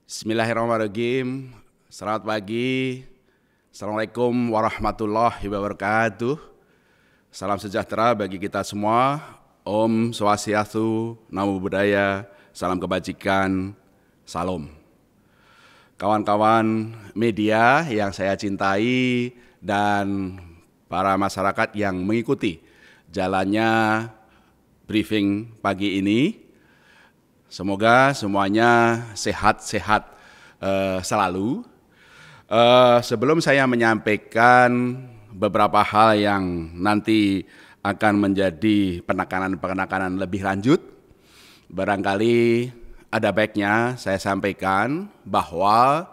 Bismillahirrahmanirrahim. Selamat pagi. Assalamualaikum warahmatullahi wabarakatuh. Salam sejahtera bagi kita semua. Om Swastiastu, Namo Buddhaya, salam kebajikan, salam. Kawan-kawan media yang saya cintai dan para masyarakat yang mengikuti jalannya briefing pagi ini, semoga semuanya sehat-sehat selalu. Sebelum saya menyampaikan beberapa hal yang nanti akan menjadi penekanan lebih lanjut, barangkali ada baiknya saya sampaikan bahwa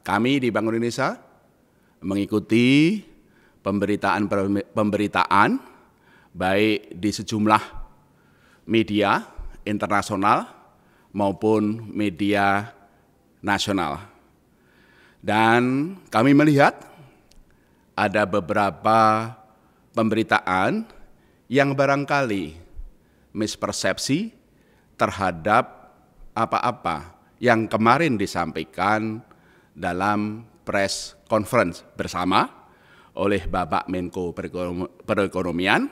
kami di Bank Indonesia mengikuti pemberitaan baik di sejumlah media internasional maupun media nasional. Dan kami melihat ada beberapa pemberitaan yang barangkali mispersepsi terhadap apa-apa yang kemarin disampaikan dalam press conference bersama oleh Bapak Menko Perekonomian,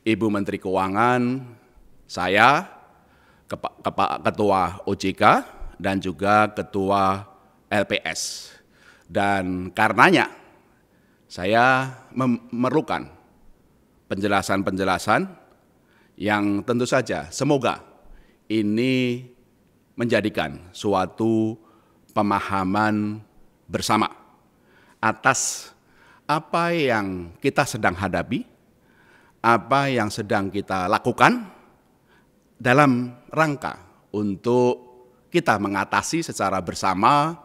Ibu Menteri Keuangan, saya, Ketua OJK, dan juga Ketua LPS. Dan karenanya saya memerlukan penjelasan-penjelasan yang tentu saja semoga ini menjadikan suatu pemahaman bersama atas apa yang kita sedang hadapi, apa yang sedang kita lakukan dalam rangka untuk kita mengatasi secara bersama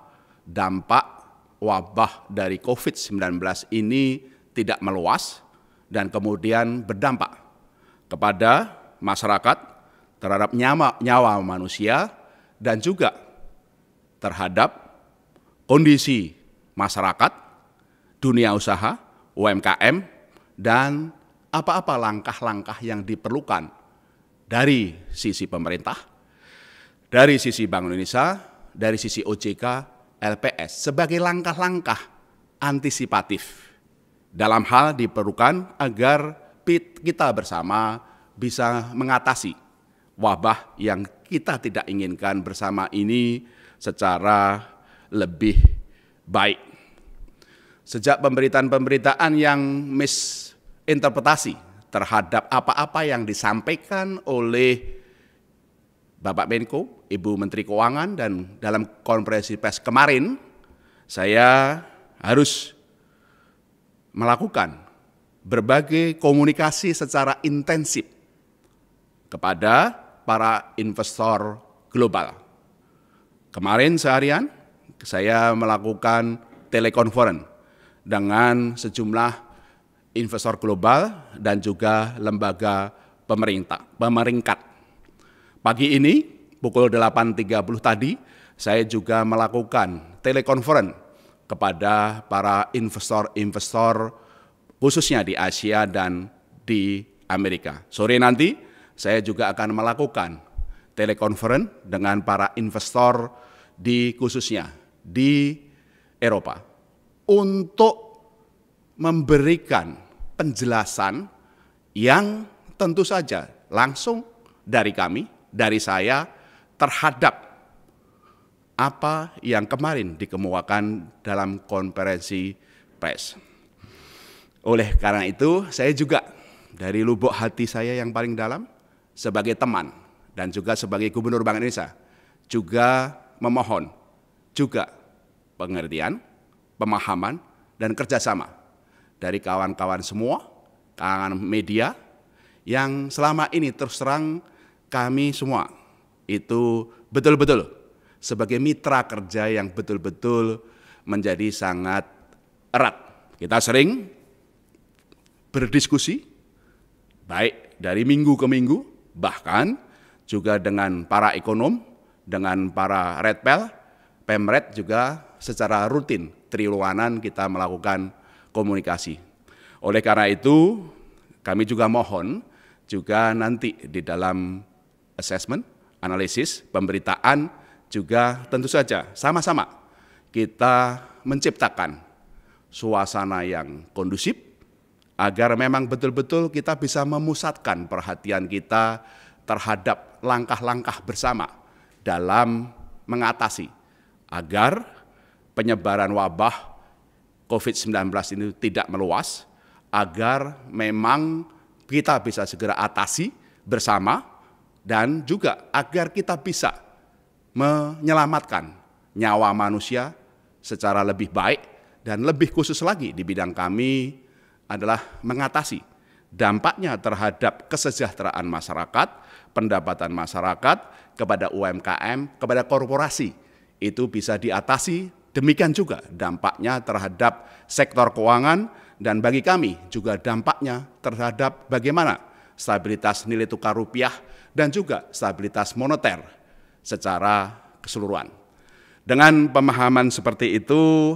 dampak wabah dari COVID-19 ini tidak meluas dan kemudian berdampak kepada masyarakat, terhadap nyawa manusia, dan juga terhadap kondisi masyarakat, dunia usaha, UMKM, dan apa-apa langkah-langkah yang diperlukan dari sisi pemerintah, dari sisi Bank Indonesia, dari sisi OJK, LPS sebagai langkah-langkah antisipatif dalam hal diperlukan agar kita bersama bisa mengatasi wabah yang kita tidak inginkan bersama ini secara lebih baik. Sejak pemberitaan-pemberitaan yang misinterpretasi terhadap apa-apa yang disampaikan oleh Bapak Menko, Ibu Menteri Keuangan, dan dalam konferensi pers kemarin, saya harus melakukan berbagai komunikasi secara intensif kepada para investor global. Kemarin seharian saya melakukan telekonferensi dengan sejumlah investor global dan juga lembaga pemeringkat. Pagi ini pukul 8.30 tadi saya juga melakukan telekonferensi kepada para investor khususnya di Asia dan di Amerika. Sore nanti saya juga akan melakukan telekonferensi dengan para investor khususnya di Eropa untuk memberikan penjelasan yang tentu saja langsung dari kami, dari saya, terhadap apa yang kemarin dikemukakan dalam konferensi pers. Oleh karena itu, saya juga dari lubuk hati saya yang paling dalam, sebagai teman dan juga sebagai Gubernur Bank Indonesia, juga memohon juga pengertian, pemahaman, dan kerjasama dari kawan-kawan semua, kalangan media, yang selama ini terus terang kami semua itu betul-betul sebagai mitra kerja yang betul-betul menjadi sangat erat. Kita sering berdiskusi, baik dari minggu ke minggu, bahkan juga dengan para ekonom, dengan para Redpel, Pemret juga secara rutin, triwulan kita melakukan komunikasi. Oleh karena itu, kami juga mohon juga nanti di dalam assessment, analisis, pemberitaan juga tentu saja sama-sama kita menciptakan suasana yang kondusif agar memang betul-betul kita bisa memusatkan perhatian kita terhadap langkah-langkah bersama dalam mengatasi agar penyebaran wabah COVID-19 ini tidak meluas, agar memang kita bisa segera atasi bersama, dan juga agar kita bisa menyelamatkan nyawa manusia secara lebih baik, dan lebih khusus lagi di bidang kami adalah mengatasi dampaknya terhadap kesejahteraan masyarakat, pendapatan masyarakat, kepada UMKM, kepada korporasi. Itu bisa diatasi. Demikian juga dampaknya terhadap sektor keuangan, dan bagi kami juga dampaknya terhadap bagaimana stabilitas nilai tukar rupiah dan juga stabilitas moneter secara keseluruhan. Dengan pemahaman seperti itu,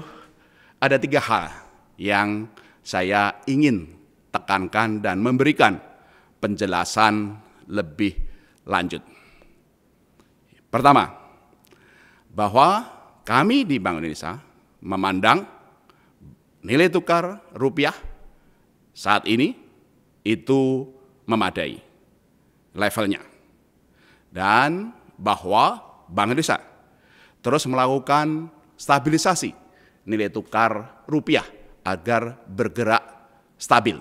ada 3 hal yang saya ingin tekankan dan memberikan penjelasan lebih lanjut. Pertama, bahwa kami di Bank Indonesia memandang nilai tukar rupiah saat ini itu memadai levelnya, dan bahwa Bank Indonesia terus melakukan stabilisasi nilai tukar rupiah agar bergerak stabil.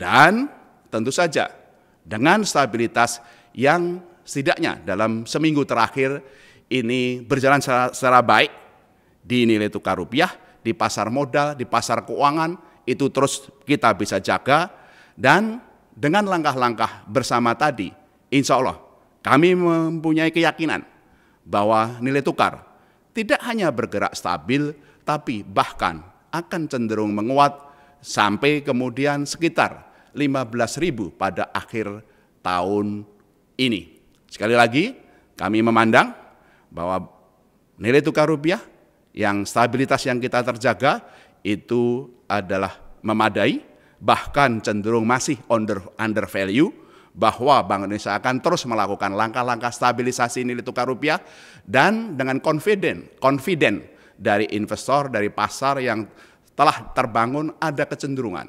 Dan tentu saja dengan stabilitas yang setidaknya dalam seminggu terakhir ini berjalan secara baik di nilai tukar rupiah, di pasar modal, di pasar keuangan, itu terus kita bisa jaga. Dan dengan langkah-langkah bersama tadi, insya Allah kami mempunyai keyakinan bahwa nilai tukar tidak hanya bergerak stabil, tapi bahkan akan cenderung menguat sampai kemudian sekitar 15.000 pada akhir tahun ini. Sekali lagi, kami memandang bahwa nilai tukar rupiah yang stabilitas yang kita terjaga itu adalah memadai, bahkan cenderung masih under value, bahwa Bank Indonesia akan terus melakukan langkah-langkah stabilisasi nilai tukar rupiah, dan dengan confident dari investor, dari pasar yang telah terbangun, ada kecenderungan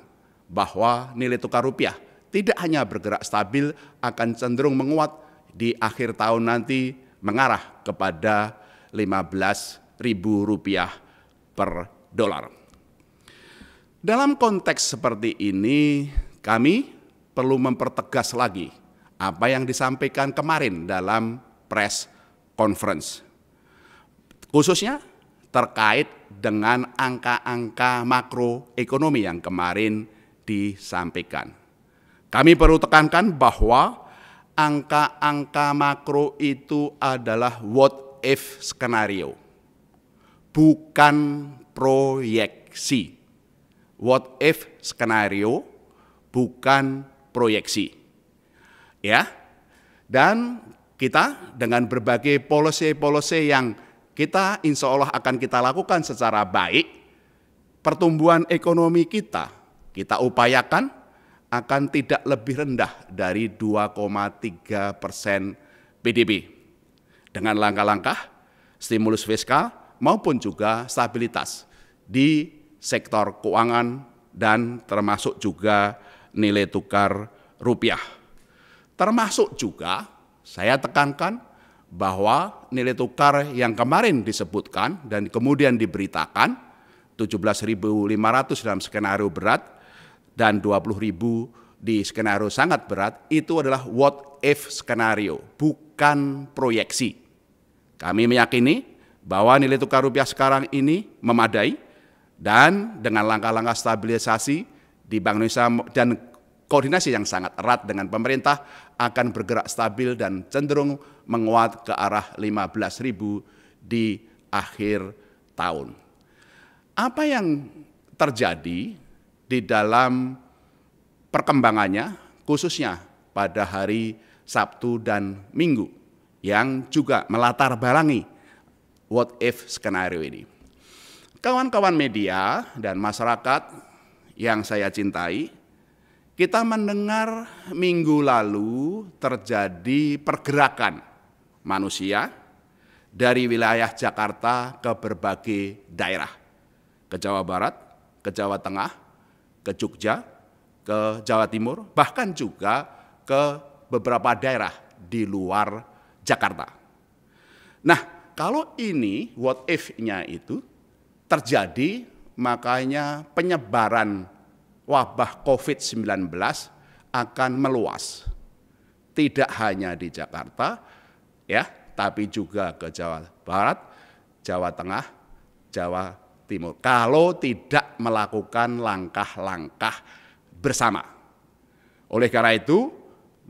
bahwa nilai tukar rupiah tidak hanya bergerak stabil, akan cenderung menguat di akhir tahun nanti mengarah kepada Rp15.000 per dolar. Dalam konteks seperti ini, kami perlu mempertegas lagi apa yang disampaikan kemarin dalam press conference, khususnya terkait dengan angka-angka makroekonomi yang kemarin disampaikan. Kami perlu tekankan bahwa angka-angka makro itu adalah what if skenario, bukan proyeksi. What if skenario, bukan proyeksi. Ya. Dan kita dengan berbagai policy yang kita insya Allah akan kita lakukan secara baik, pertumbuhan ekonomi kita upayakan akan tidak lebih rendah dari 2,3% PDB. Dengan langkah-langkah stimulus fiskal maupun juga stabilitas di sektor keuangan dan termasuk juga nilai tukar rupiah. Termasuk juga saya tekankan bahwa nilai tukar yang kemarin disebutkan dan kemudian diberitakan 17.500 dalam skenario berat dan 20.000 di skenario sangat berat, itu adalah what if skenario, bukan proyeksi. Kami meyakini bahwa nilai tukar rupiah sekarang ini memadai, dan dengan langkah-langkah stabilisasi di Bank Indonesia dan koordinasi yang sangat erat dengan pemerintah akan bergerak stabil dan cenderung menguat ke arah 15.000 di akhir tahun. Apa yang terjadi di dalam perkembangannya, khususnya pada hari Sabtu dan Minggu, yang juga melatar belakangi what if skenario ini. Kawan-kawan media dan masyarakat yang saya cintai, kita mendengar minggu lalu terjadi pergerakan manusia dari wilayah Jakarta ke berbagai daerah, ke Jawa Barat, ke Jawa Tengah, ke Jogja, ke Jawa Timur, bahkan juga ke beberapa daerah di luar Jakarta. Nah, kalau ini what if-nya itu terjadi, makanya penyebaran wabah COVID-19 akan meluas. Tidak hanya di Jakarta, ya, tapi juga ke Jawa Barat, Jawa Tengah, Jawa Timur. Kalau tidak melakukan langkah-langkah bersama. Oleh karena itu,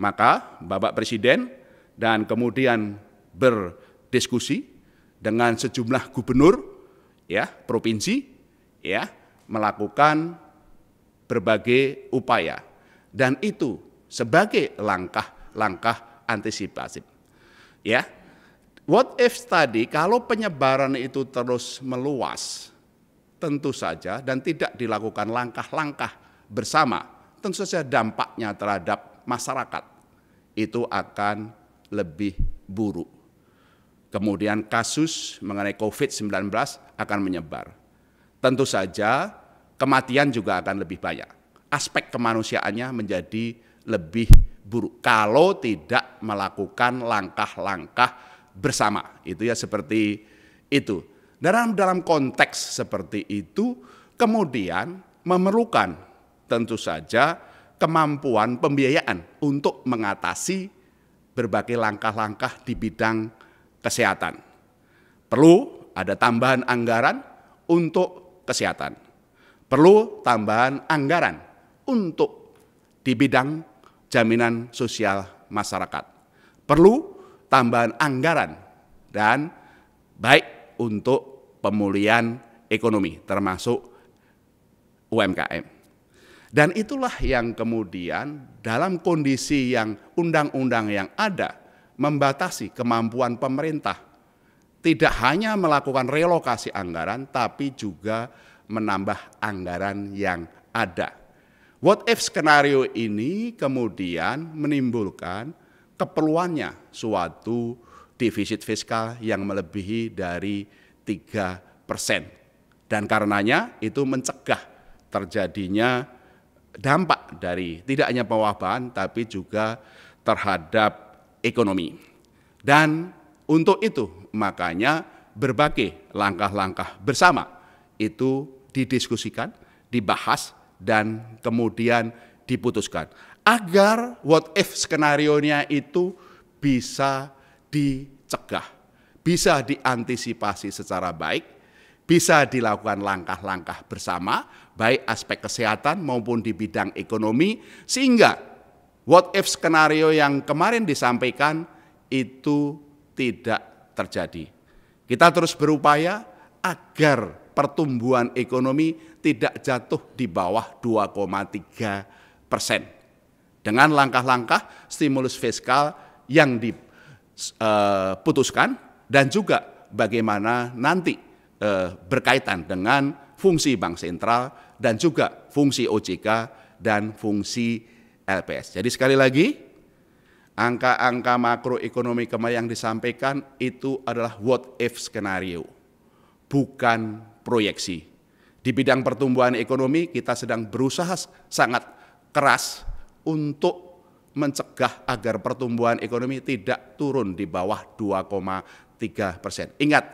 maka Bapak Presiden dan kemudian berdiskusi dengan sejumlah gubernur, ya, provinsi, ya, melakukan berbagai upaya, dan itu sebagai langkah-langkah antisipasi. Ya, what if tadi kalau penyebaran itu terus meluas, tentu saja dan tidak dilakukan langkah-langkah bersama, tentu saja dampaknya terhadap masyarakat itu akan lebih buruk. Kemudian kasus mengenai COVID-19 akan menyebar. Tentu saja kematian juga akan lebih banyak. Aspek kemanusiaannya menjadi lebih buruk kalau tidak melakukan langkah-langkah bersama. Itu ya seperti itu. Dalam konteks seperti itu, kemudian memerlukan tentu saja kemampuan pembiayaan untuk mengatasi berbagai langkah-langkah di bidang kesehatan. Perlu ada tambahan anggaran untuk kesehatan. Perlu tambahan anggaran untuk di bidang jaminan sosial masyarakat. Perlu tambahan anggaran dan baik untuk pemulihan ekonomi termasuk UMKM. Dan itulah yang kemudian dalam kondisi yang undang-undang yang ada membatasi kemampuan pemerintah tidak hanya melakukan relokasi anggaran tapi juga menambah anggaran yang ada. What if skenario ini kemudian menimbulkan keperluannya suatu defisit fiskal yang melebihi dari 3%. Dan karenanya itu mencegah terjadinya dampak dari tidak hanya pewabahan tapi juga terhadap ekonomi. Dan untuk itu makanya berbagai langkah-langkah bersama itu didiskusikan, dibahas, dan kemudian diputuskan agar what if skenario-nya itu bisa dicegah, bisa diantisipasi secara baik, bisa dilakukan langkah-langkah bersama, baik aspek kesehatan maupun di bidang ekonomi, sehingga what if skenario yang kemarin disampaikan itu tidak terjadi. Kita terus berupaya agar pertumbuhan ekonomi tidak jatuh di bawah 2,3% dengan langkah-langkah stimulus fiskal yang diputuskan dan juga bagaimana nanti berkaitan dengan fungsi bank sentral dan juga fungsi OJK dan fungsi LPS. Jadi sekali lagi, angka-angka makroekonomi kemarin yang disampaikan itu adalah what if skenario, bukan proyeksi. Di bidang pertumbuhan ekonomi kita sedang berusaha sangat keras untuk mencegah agar pertumbuhan ekonomi tidak turun di bawah 2,3%. Ingat,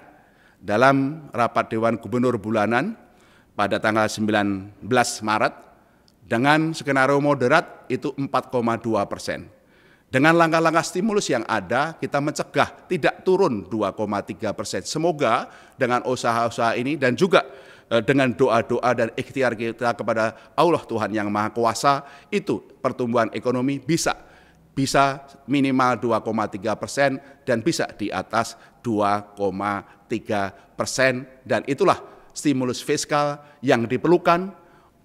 dalam rapat Dewan Gubernur bulanan pada tanggal 19 Maret, dengan skenario moderat itu 4,2%. Dengan langkah-langkah stimulus yang ada, kita mencegah tidak turun 2,3%. Semoga dengan usaha-usaha ini dan juga dengan doa-doa dan ikhtiar kita kepada Allah Tuhan Yang Maha Kuasa, itu pertumbuhan ekonomi bisa minimal 2,3% dan bisa di atas 2,3%. Dan itulah stimulus fiskal yang diperlukan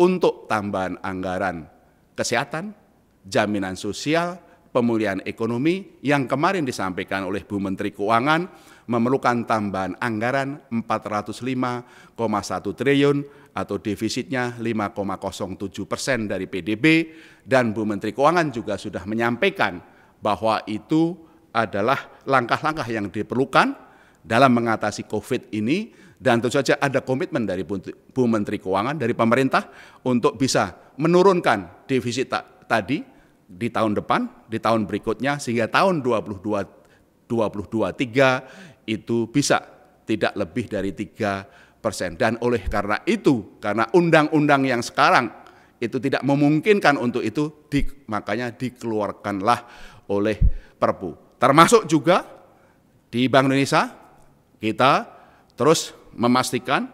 untuk tambahan anggaran kesehatan, jaminan sosial, pemulihan ekonomi yang kemarin disampaikan oleh Bu Menteri Keuangan memerlukan tambahan anggaran 405,1 triliun atau defisitnya 5,07% dari PDB, dan Bu Menteri Keuangan juga sudah menyampaikan bahwa itu adalah langkah-langkah yang diperlukan dalam mengatasi COVID ini, dan tentu saja ada komitmen dari Bu Menteri Keuangan, dari pemerintah untuk bisa menurunkan defisit tadi di tahun depan, di tahun berikutnya, sehingga tahun 2023 itu bisa tidak lebih dari 3%. Dan oleh karena itu, karena undang-undang yang sekarang itu tidak memungkinkan untuk itu, makanya dikeluarkanlah oleh Perpu. Termasuk juga di Bank Indonesia, kita terus memastikan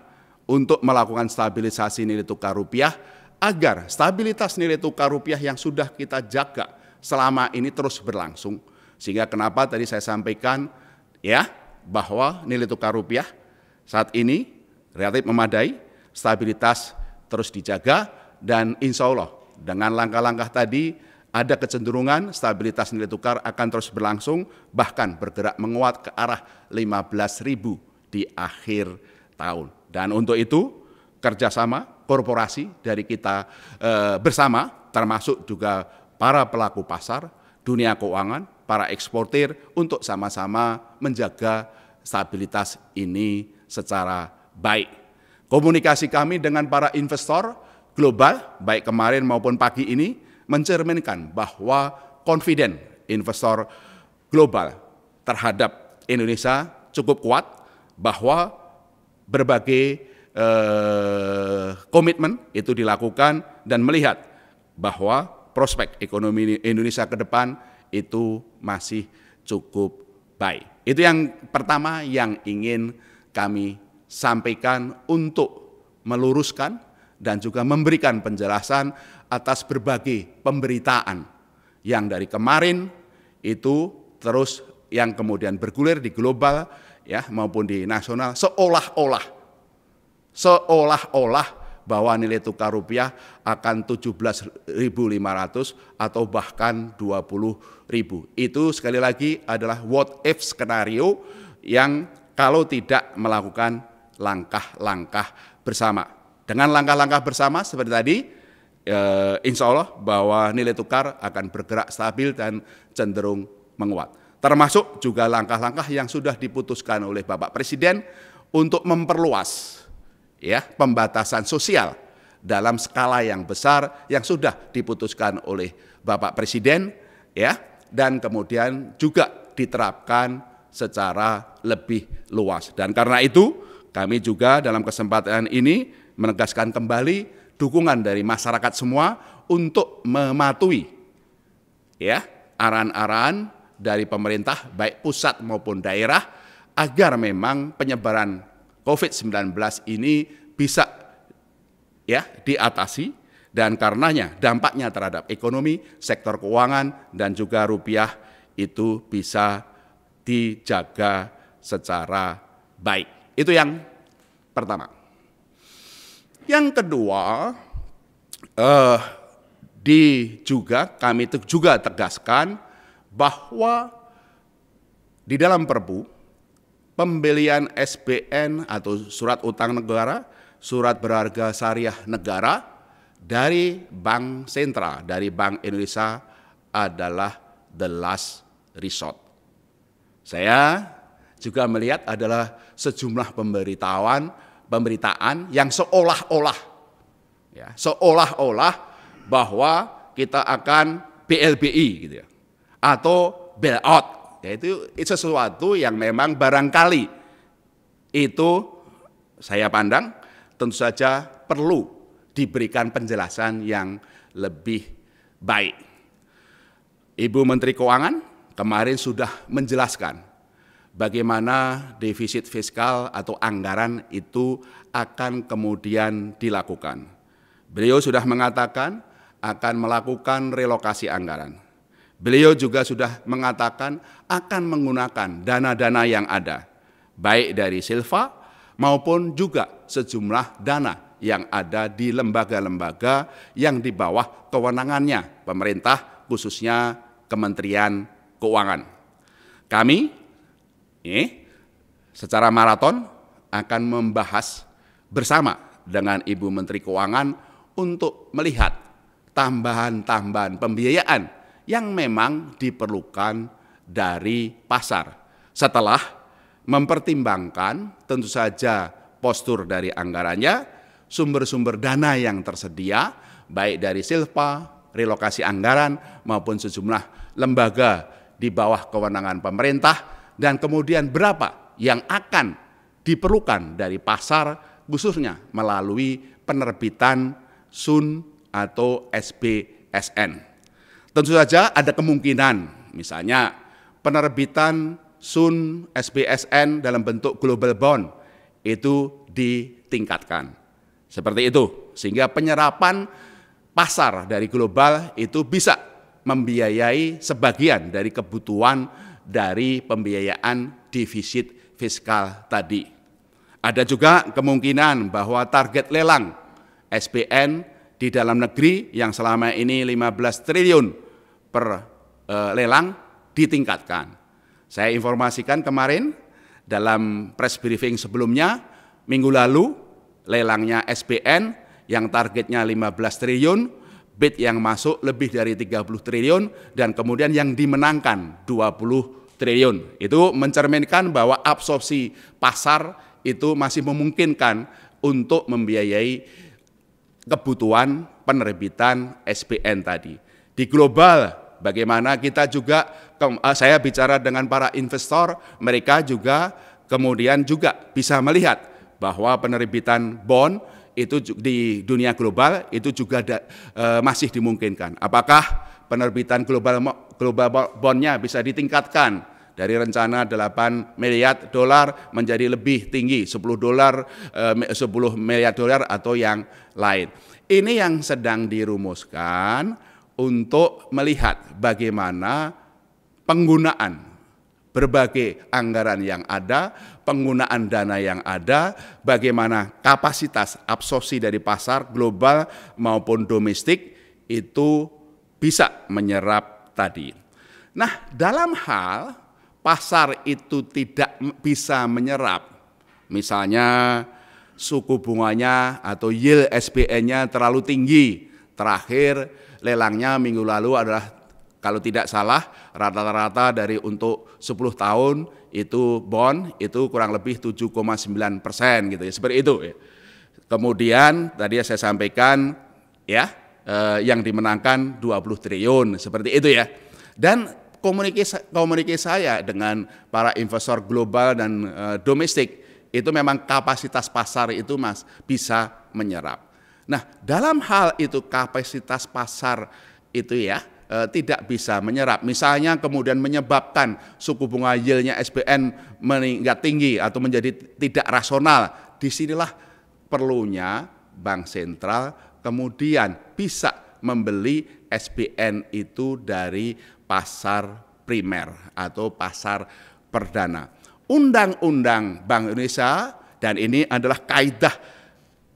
untuk melakukan stabilisasi nilai tukar rupiah, agar stabilitas nilai tukar rupiah yang sudah kita jaga selama ini terus berlangsung. Sehingga kenapa tadi saya sampaikan ya, bahwa nilai tukar rupiah saat ini relatif memadai, stabilitas terus dijaga, dan insya Allah dengan langkah-langkah tadi ada kecenderungan stabilitas nilai tukar akan terus berlangsung, bahkan bergerak menguat ke arah 15.000 di akhir tahun. Dan untuk itu kerjasama korporasi dari kita bersama, termasuk juga para pelaku pasar, dunia keuangan, para eksportir, untuk sama-sama menjaga stabilitas ini secara baik. Komunikasi kami dengan para investor global, baik kemarin maupun pagi ini, mencerminkan bahwa confident investor global terhadap Indonesia cukup kuat, bahwa berbagai komitmen itu dilakukan, dan melihat bahwa prospek ekonomi Indonesia ke depan itu masih cukup baik. Itu yang pertama yang ingin kami sampaikan untuk meluruskan dan juga memberikan penjelasan atas berbagai pemberitaan yang dari kemarin itu terus yang kemudian bergulir di global ya maupun di nasional, seolah-olah bahwa nilai tukar rupiah akan 17.500 atau bahkan 20.000. Itu sekali lagi adalah what if skenario yang kalau tidak melakukan langkah-langkah bersama. Dengan langkah-langkah bersama seperti tadi, insya Allah bahwa nilai tukar akan bergerak stabil dan cenderung menguat. Termasuk juga langkah-langkah yang sudah diputuskan oleh Bapak Presiden untuk memperluas ya pembatasan sosial dalam skala yang besar yang sudah diputuskan oleh Bapak Presiden ya, dan kemudian juga diterapkan secara lebih luas. Dan karena itu kami juga dalam kesempatan ini menegaskan kembali dukungan dari masyarakat semua untuk mematuhi ya arahan-arahan dari pemerintah baik pusat maupun daerah, agar memang penyebaran COVID-19 ini bisa ya diatasi, dan karenanya dampaknya terhadap ekonomi, sektor keuangan dan juga rupiah itu bisa dijaga secara baik. Itu yang pertama. Yang kedua, kami juga tegaskan bahwa di dalam Perpu pembelian SBN atau surat utang negara, surat berharga syariah negara dari Bank Sentral, dari Bank Indonesia adalah the last resort. Saya juga melihat adalah sejumlah pemberitaan yang seolah-olah bahwa kita akan BLBI gitu ya, atau bailout, yaitu sesuatu yang memang barangkali itu saya pandang tentu saja perlu diberikan penjelasan yang lebih baik. Ibu Menteri Keuangan kemarin sudah menjelaskan bagaimana defisit fiskal atau anggaran itu akan kemudian dilakukan. Beliau sudah mengatakan akan melakukan relokasi anggaran. Beliau juga sudah mengatakan akan menggunakan dana-dana yang ada, baik dari Silva maupun juga sejumlah dana yang ada di lembaga-lembaga yang di bawah kewenangannya pemerintah, khususnya Kementerian Keuangan. Kami secara maraton akan membahas bersama dengan Ibu Menteri Keuangan untuk melihat tambahan-tambahan pembiayaan yang memang diperlukan dari pasar setelah mempertimbangkan tentu saja postur dari anggarannya, sumber-sumber dana yang tersedia, baik dari silpa, relokasi anggaran, maupun sejumlah lembaga di bawah kewenangan pemerintah, dan kemudian berapa yang akan diperlukan dari pasar, khususnya melalui penerbitan SUN atau SBSN. Tentu saja ada kemungkinan, misalnya penerbitan SUN SBSN dalam bentuk global bond itu ditingkatkan. Seperti itu, sehingga penyerapan pasar dari global itu bisa membiayai sebagian dari kebutuhan dari pembiayaan defisit fiskal tadi. Ada juga kemungkinan bahwa target lelang SBN di dalam negeri yang selama ini 15 triliun per lelang ditingkatkan. Saya informasikan kemarin dalam press briefing sebelumnya, minggu lalu lelangnya SBN yang targetnya 15 triliun, bid yang masuk lebih dari 30 triliun, dan kemudian yang dimenangkan 20 triliun. Itu mencerminkan bahwa absorpsi pasar itu masih memungkinkan untuk membiayai kebutuhan penerbitan SBN tadi. Di global, bagaimana kita juga, saya bicara dengan para investor, mereka juga kemudian juga bisa melihat bahwa penerbitan bond itu di dunia global itu juga masih dimungkinkan. Apakah penerbitan global bondnya bisa ditingkatkan dari rencana 8 miliar dolar menjadi lebih tinggi, 10 miliar dolar atau yang lain. Ini yang sedang dirumuskan untuk melihat bagaimana penggunaan berbagai anggaran yang ada, penggunaan dana yang ada, bagaimana kapasitas absorpsi dari pasar global maupun domestik itu bisa menyerap tadi. Nah, dalam hal pasar itu tidak bisa menyerap, misalnya suku bunganya atau yield SBN-nya terlalu tinggi. Terakhir lelangnya minggu lalu adalah, kalau tidak salah, rata-rata dari untuk 10 tahun itu bond itu kurang lebih 7,9% gitu ya, seperti itu ya. Kemudian tadi saya sampaikan ya, yang dimenangkan 20 triliun seperti itu ya. Dan komunikasi saya dengan para investor global dan domestik itu memang kapasitas pasar itu bisa menyerap. Nah, dalam hal itu kapasitas pasar itu ya tidak bisa menyerap. Misalnya kemudian menyebabkan suku bunga yield-nya SBN meningkat tinggi atau menjadi tidak rasional. Disinilah perlunya Bank Sentral kemudian bisa membeli SBN itu dari pasar primer atau pasar perdana. Undang-undang Bank Indonesia, dan ini adalah kaidah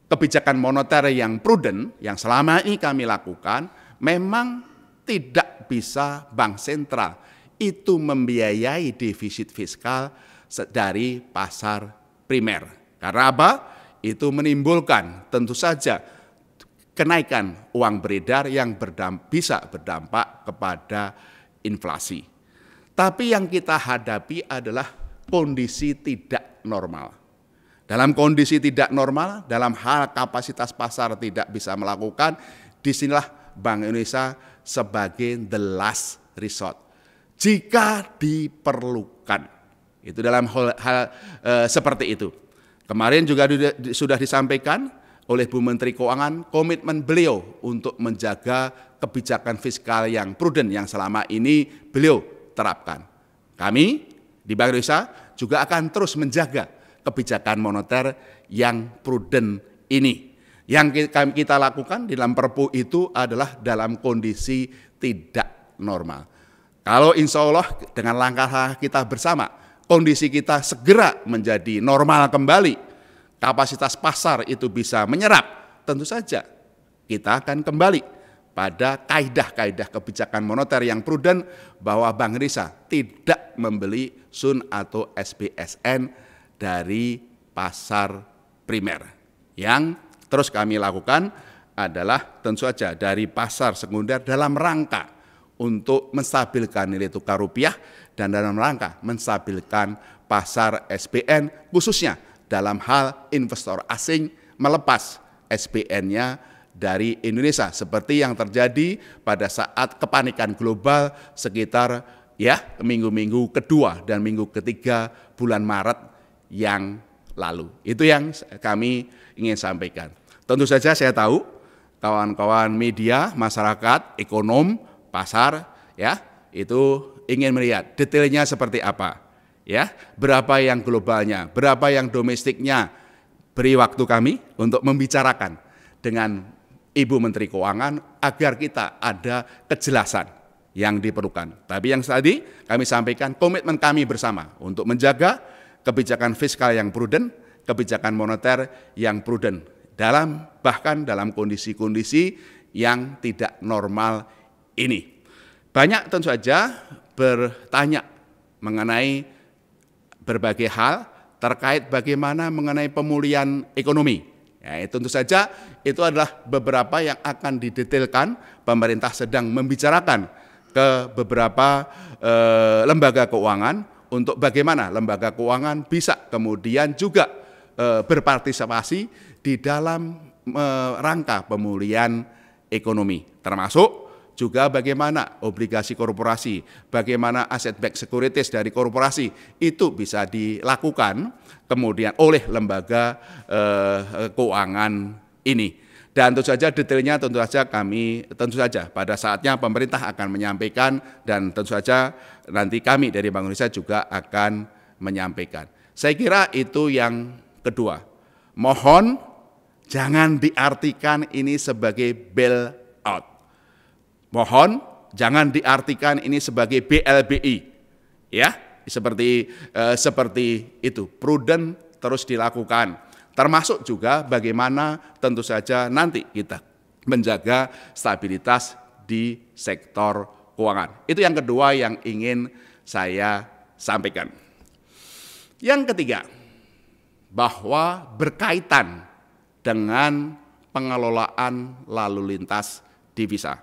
kebijakan moneter yang prudent yang selama ini kami lakukan, memang tidak bisa Bank Sentral itu membiayai defisit fiskal dari pasar primer. Karena apa? Itu menimbulkan tentu saja kenaikan uang beredar yang bisa berdampak kepada inflasi. Tapi yang kita hadapi adalah kondisi tidak normal. Dalam kondisi tidak normal, dalam hal kapasitas pasar tidak bisa melakukan, disinilah Bank Indonesia sebagai the last resort. Jika diperlukan, itu dalam hal seperti itu. Kemarin juga sudah disampaikan oleh Bu Menteri Keuangan komitmen beliau untuk menjaga kebijakan fiskal yang prudent yang selama ini beliau terapkan. Kami di Bank Indonesia juga akan terus menjaga kebijakan moneter yang prudent ini. Yang kita lakukan di dalam Perpu itu adalah dalam kondisi tidak normal. Kalau insya Allah dengan langkah kita bersama, kondisi kita segera menjadi normal kembali, kapasitas pasar itu bisa menyerap, tentu saja kita akan kembali pada kaidah-kaidah kebijakan moneter yang prudent bahwa Bank Indonesia tidak membeli SUN atau SBSN dari pasar primer. Yang terus kami lakukan adalah tentu saja dari pasar sekunder dalam rangka untuk menstabilkan nilai tukar rupiah dan dalam rangka menstabilkan pasar SBN, khususnya dalam hal investor asing melepas SBN-nya dari Indonesia, seperti yang terjadi pada saat kepanikan global sekitar minggu-minggu kedua dan minggu ketiga bulan Maret yang lalu. Itu yang kami ingin sampaikan. Tentu saja saya tahu kawan-kawan media, masyarakat, ekonom, pasar, itu ingin melihat detailnya seperti apa, berapa yang globalnya, berapa yang domestiknya. Beri waktu kami untuk membicarakan dengan Ibu Menteri Keuangan agar kita ada kejelasan yang diperlukan. Tapi yang tadi kami sampaikan komitmen kami bersama untuk menjaga kebijakan fiskal yang prudent, kebijakan moneter yang prudent bahkan dalam kondisi-kondisi yang tidak normal ini. Banyak tentu saja bertanya mengenai berbagai hal terkait bagaimana mengenai pemulihan ekonomi. Tentu saja itu adalah beberapa yang akan didetailkan. Pemerintah sedang membicarakan ke beberapa lembaga keuangan untuk bagaimana lembaga keuangan bisa kemudian juga berpartisipasi di dalam rangka pemulihan ekonomi, termasuk juga bagaimana obligasi korporasi, bagaimana asset-backed securities dari korporasi itu bisa dilakukan kemudian oleh lembaga keuangan ini. Dan tentu saja detailnya tentu saja pada saatnya pemerintah akan menyampaikan dan tentu saja nanti kami dari Bank Indonesia juga akan menyampaikan. Saya kira itu yang kedua. Mohon jangan diartikan ini sebagai bailout. Mohon jangan diartikan ini sebagai BLBI, seperti itu. Prudent terus dilakukan, termasuk juga bagaimana tentu saja nanti kita menjaga stabilitas di sektor keuangan. Itu yang kedua yang ingin saya sampaikan. Yang ketiga, bahwa berkaitan dengan pengelolaan lalu lintas divisa.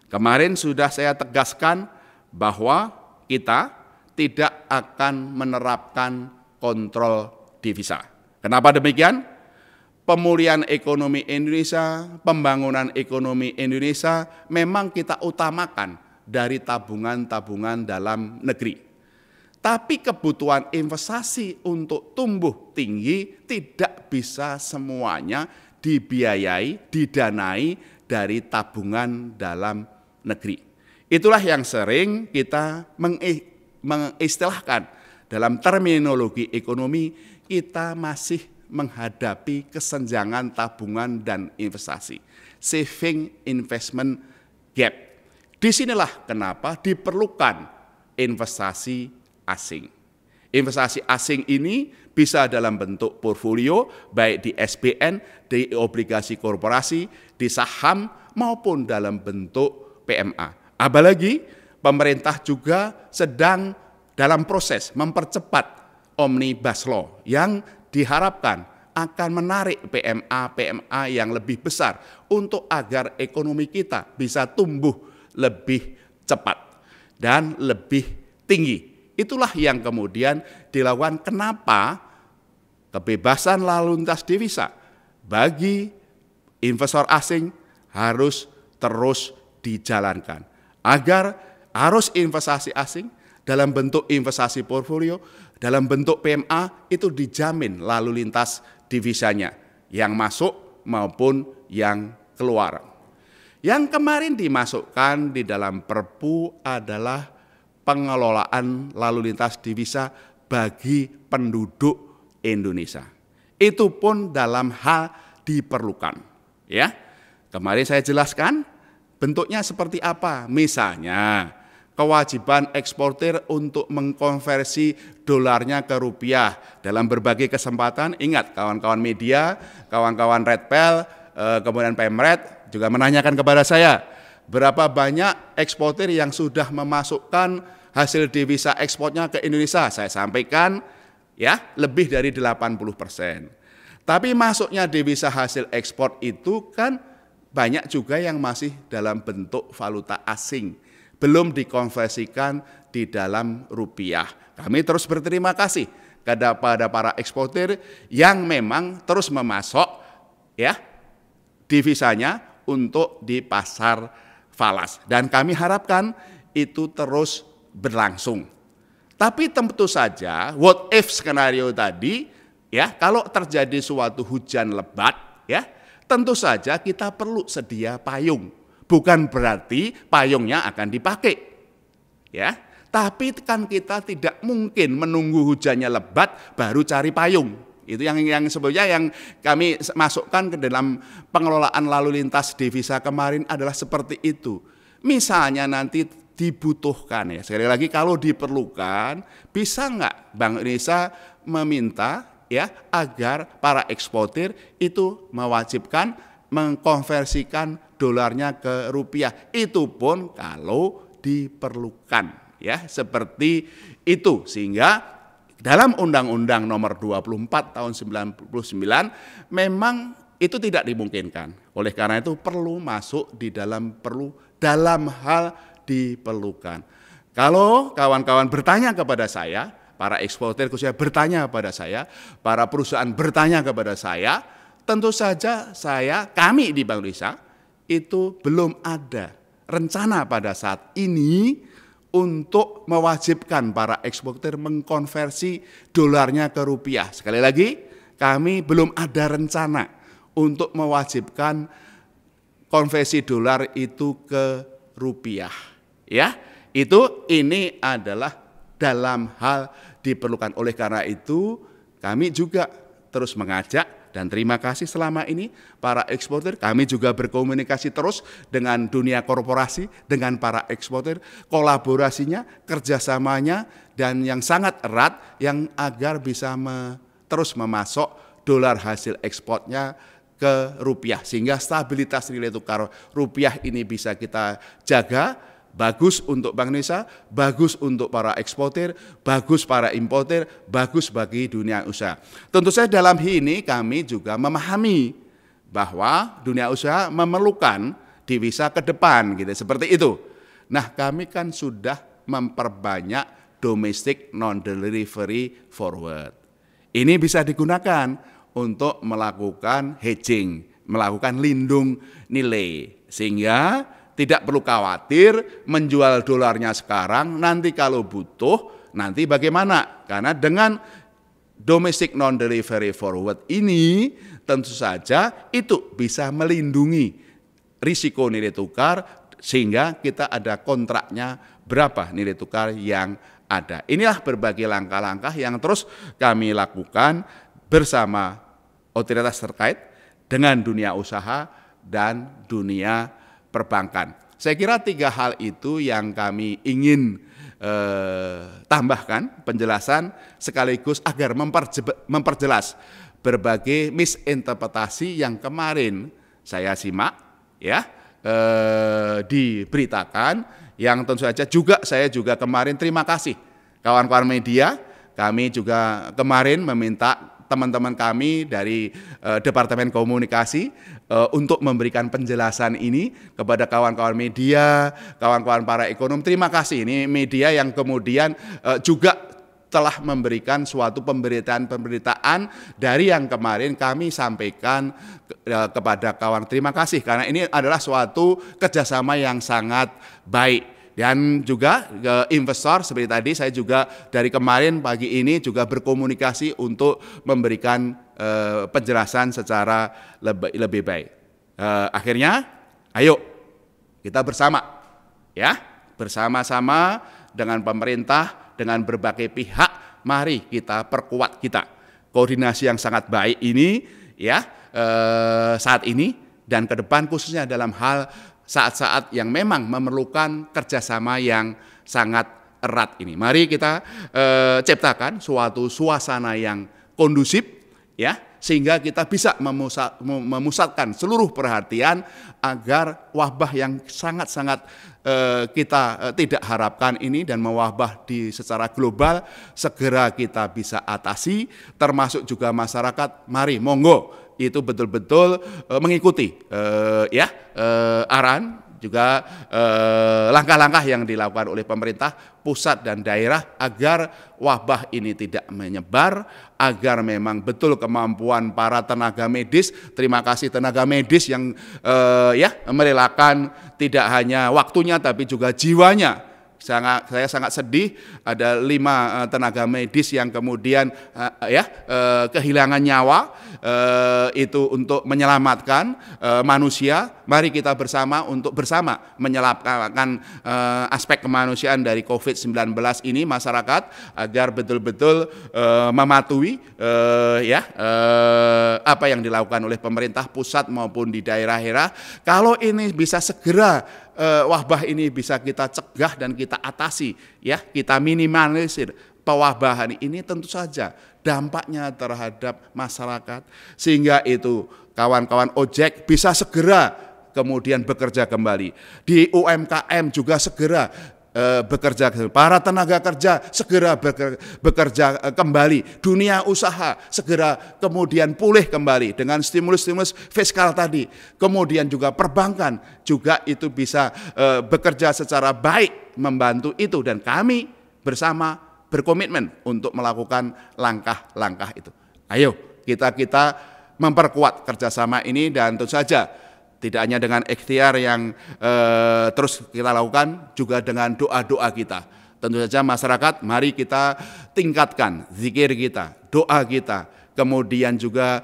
Kemarin sudah saya tegaskan bahwa kita tidak akan menerapkan kontrol divisa. Kenapa demikian? Pemulihan ekonomi Indonesia, pembangunan ekonomi Indonesia memang kita utamakan dari tabungan-tabungan dalam negeri. Tapi kebutuhan investasi untuk tumbuh tinggi tidak bisa semuanya dibiayai, didanai dari tabungan dalam negeri. Itulah yang sering kita mengistilahkan dalam terminologi ekonomi, kita masih menghadapi kesenjangan tabungan dan investasi, saving investment gap. Disinilah kenapa diperlukan investasi asing. Investasi asing ini bisa dalam bentuk portfolio, baik di SBN, di obligasi korporasi, di saham, maupun dalam bentuk PMA. Apalagi pemerintah juga sedang dalam proses mempercepat Omnibus Law yang diharapkan akan menarik PMA yang lebih besar untuk agar ekonomi kita bisa tumbuh lebih cepat dan lebih tinggi. Itulah yang kemudian dilakukan kenapa kebebasan lalu lintas divisa bagi investor asing harus terus dijalankan agar arus investasi asing dalam bentuk investasi portfolio, dalam bentuk PMA itu dijamin lalu lintas divisanya yang masuk maupun yang keluar. Yang kemarin dimasukkan di dalam Perpu adalah pengelolaan lalu lintas divisa bagi penduduk Indonesia. Itu pun dalam hal diperlukan. Kemarin saya jelaskan bentuknya seperti apa. Misalnya kewajiban eksportir untuk mengkonversi dolarnya ke rupiah dalam berbagai kesempatan. Ingat kawan-kawan media, kawan-kawan Redpel, kemudian Pemret juga menanyakan kepada saya, berapa banyak eksportir yang sudah memasukkan hasil devisa ekspornya ke Indonesia. Saya sampaikan lebih dari 80%. Tapi masuknya devisa hasil ekspor itu kan banyak juga yang masih dalam bentuk valuta asing. belum dikonversikan di dalam rupiah. Kami terus berterima kasih kepada para eksportir yang memang terus memasok ya divisanya untuk di pasar falas, dan kami harapkan itu terus berlangsung. Tapi tentu saja what if skenario tadi ya, kalau terjadi suatu hujan lebat ya, tentu saja kita perlu sedia payung. Bukan berarti payungnya akan dipakai ya, tapi kan kita tidak mungkin menunggu hujannya lebat baru cari payung. Itu yang sebenarnya yang kami masukkan ke dalam pengelolaan lalu lintas devisa kemarin adalah seperti itu. Misalnya nanti dibutuhkan ya, sekali lagi kalau diperlukan, bisa nggak Bank Indonesia meminta ya agar para eksportir itu mewajibkan mengkonversikan dolarnya ke rupiah. Itu pun kalau diperlukan ya, seperti itu. Sehingga dalam Undang-Undang Nomor 24 tahun 99 memang itu tidak dimungkinkan. Oleh karena itu perlu masuk di dalam hal diperlukan. Kalau kawan-kawan bertanya kepada saya, para eksportir khususnya bertanya kepada saya, para perusahaan bertanya kepada saya, tentu saja kami di Bank Indonesia itu belum ada rencana pada saat ini untuk mewajibkan para eksportir mengkonversi dolarnya ke rupiah. Sekali lagi, kami belum ada rencana untuk mewajibkan konversi dolar itu ke rupiah. Ya, ini adalah dalam hal diperlukan. Oleh karena itu, kami juga terus mengajak dan terima kasih selama ini para eksportir. Kami juga berkomunikasi terus dengan dunia korporasi, dengan para eksportir, kolaborasinya, kerjasamanya, dan yang sangat erat yang agar bisa terus memasok dolar hasil ekspornya ke rupiah. Sehingga stabilitas nilai tukar rupiah ini bisa kita jaga. Bagus untuk Bank Indonesia, bagus untuk para eksportir, bagus para importir, bagus bagi dunia usaha. Tentu saja dalam hal ini kami juga memahami bahwa dunia usaha memerlukan devisa ke depan, gitu, seperti itu. Nah, kami kan sudah memperbanyak domestic non-delivery forward. Ini bisa digunakan untuk melakukan hedging, melakukan lindung nilai, sehingga tidak perlu khawatir menjual dolarnya sekarang, nanti kalau butuh, nanti bagaimana? Karena dengan domestic non-delivery forward ini, tentu saja itu bisa melindungi risiko nilai tukar, sehingga kita ada kontraknya berapa nilai tukar yang ada. Inilah berbagai langkah-langkah yang terus kami lakukan bersama otoritas terkait dengan dunia usaha dan dunia perbankan. Saya kira 3 hal itu yang kami ingin tambahkan penjelasan sekaligus agar memperjelas berbagai misinterpretasi yang kemarin saya simak ya diberitakan, yang tentu saja saya juga kemarin terima kasih kawan-kawan media. Kami juga kemarin meminta teman-teman kami dari Departemen Komunikasi untuk memberikan penjelasan ini kepada kawan-kawan media, kawan-kawan para ekonom. Terima kasih, ini media yang kemudian juga telah memberikan suatu pemberitaan dari yang kemarin kami sampaikan kepada kawan. Terima kasih, karena ini adalah suatu kerjasama yang sangat baik. Dan juga investor, seperti tadi saya juga dari kemarin pagi ini juga berkomunikasi untuk memberikan penjelasan secara lebih baik. Akhirnya, ayo kita bersama, ya, bersama-sama dengan pemerintah, dengan berbagai pihak, mari kita perkuat koordinasi yang sangat baik ini, ya, saat ini dan ke depan, khususnya dalam hal saat-saat yang memang memerlukan kerjasama yang sangat erat ini. Mari kita ciptakan suatu suasana yang kondusif, ya, sehingga kita bisa memusatkan seluruh perhatian agar wabah yang sangat-sangat kita tidak harapkan ini dan mewabah secara global segera kita bisa atasi, termasuk juga masyarakat. Mari monggo itu betul-betul mengikuti arahan juga langkah-langkah yang dilakukan oleh pemerintah pusat dan daerah agar wabah ini tidak menyebar, agar memang betul kemampuan para tenaga medis. Terima kasih tenaga medis yang merelakan tidak hanya waktunya tapi juga jiwanya. Saya sangat sedih ada 5 tenaga medis yang kemudian kehilangan nyawa itu untuk menyelamatkan manusia. Mari kita bersama untuk bersama menyelamatkan aspek kemanusiaan dari COVID-19 ini masyarakat agar betul-betul mematuhi apa yang dilakukan oleh pemerintah pusat maupun di daerah-daerah. Kalau ini bisa segera wabah ini bisa kita cegah dan kita atasi, ya, kita minimalisir pewabahan ini, tentu saja dampaknya terhadap masyarakat sehingga itu kawan-kawan ojek bisa segera kemudian bekerja kembali. Di UMKM juga segera bekerja, para tenaga kerja segera bekerja kembali, dunia usaha segera kemudian pulih kembali dengan stimulus-stimulus fiskal tadi, kemudian juga perbankan juga itu bisa bekerja secara baik membantu itu, dan kami bersama berkomitmen untuk melakukan langkah-langkah itu. Ayo kita memperkuat kerjasama ini, dan tentu saja tidak hanya dengan ikhtiar yang terus kita lakukan, juga dengan doa-doa kita. Tentu saja masyarakat, mari kita tingkatkan zikir kita, doa kita, kemudian juga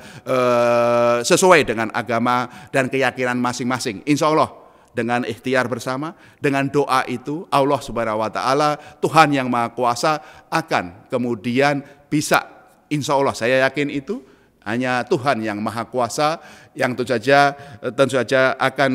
sesuai dengan agama dan keyakinan masing-masing. Insya Allah dengan ikhtiar bersama, dengan doa itu, Allah Subhanahu wa Ta'ala, Tuhan yang Maha Kuasa akan kemudian bisa, insya Allah saya yakin itu, hanya Tuhan yang Maha Kuasa yang tentu saja akan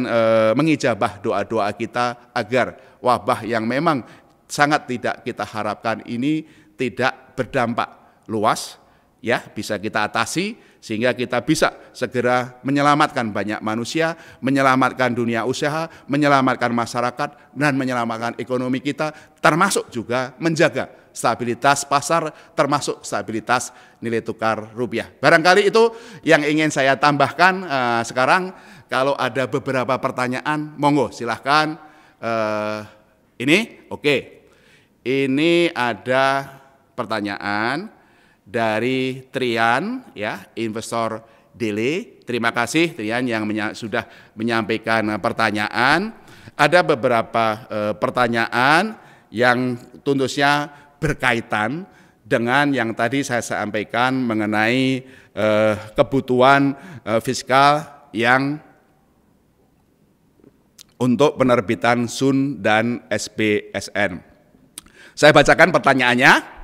mengijabah doa-doa kita agar wabah yang memang sangat tidak kita harapkan ini tidak berdampak luas, ya, bisa kita atasi sehingga kita bisa segera menyelamatkan banyak manusia, menyelamatkan dunia usaha, menyelamatkan masyarakat, dan menyelamatkan ekonomi kita, termasuk juga menjaga stabilitas pasar, termasuk stabilitas nilai tukar rupiah. Barangkali itu yang ingin saya tambahkan. Sekarang kalau ada beberapa pertanyaan, monggo silahkan. Ini ada pertanyaan dari Trian, ya, investor Dele. Terima kasih Trian yang sudah menyampaikan pertanyaan. Ada beberapa pertanyaan yang tentunya berkaitan dengan yang tadi saya sampaikan mengenai kebutuhan fiskal yang untuk penerbitan SUN dan SBSN. Saya bacakan pertanyaannya.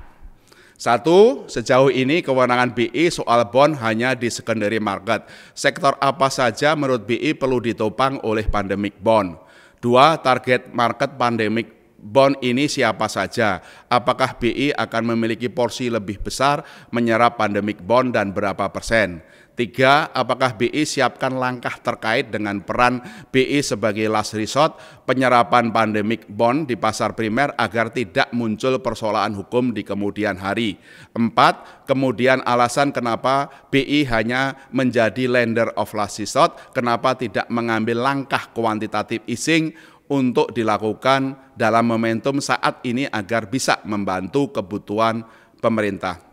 1. Sejauh ini kewenangan BI soal bond hanya di secondary market. Sektor apa saja menurut BI perlu ditopang oleh pandemic bond? 2. Target market pandemic bond ini siapa saja? Apakah BI akan memiliki porsi lebih besar menyerap pandemic bond dan berapa persen? 3. Apakah BI siapkan langkah terkait dengan peran BI sebagai last resort penyerapan pandemic bond di pasar primer agar tidak muncul persoalan hukum di kemudian hari? 4. Kemudian alasan kenapa BI hanya menjadi lender of last resort, kenapa tidak mengambil langkah kuantitatif easing untuk dilakukan dalam momentum saat ini agar bisa membantu kebutuhan pemerintah.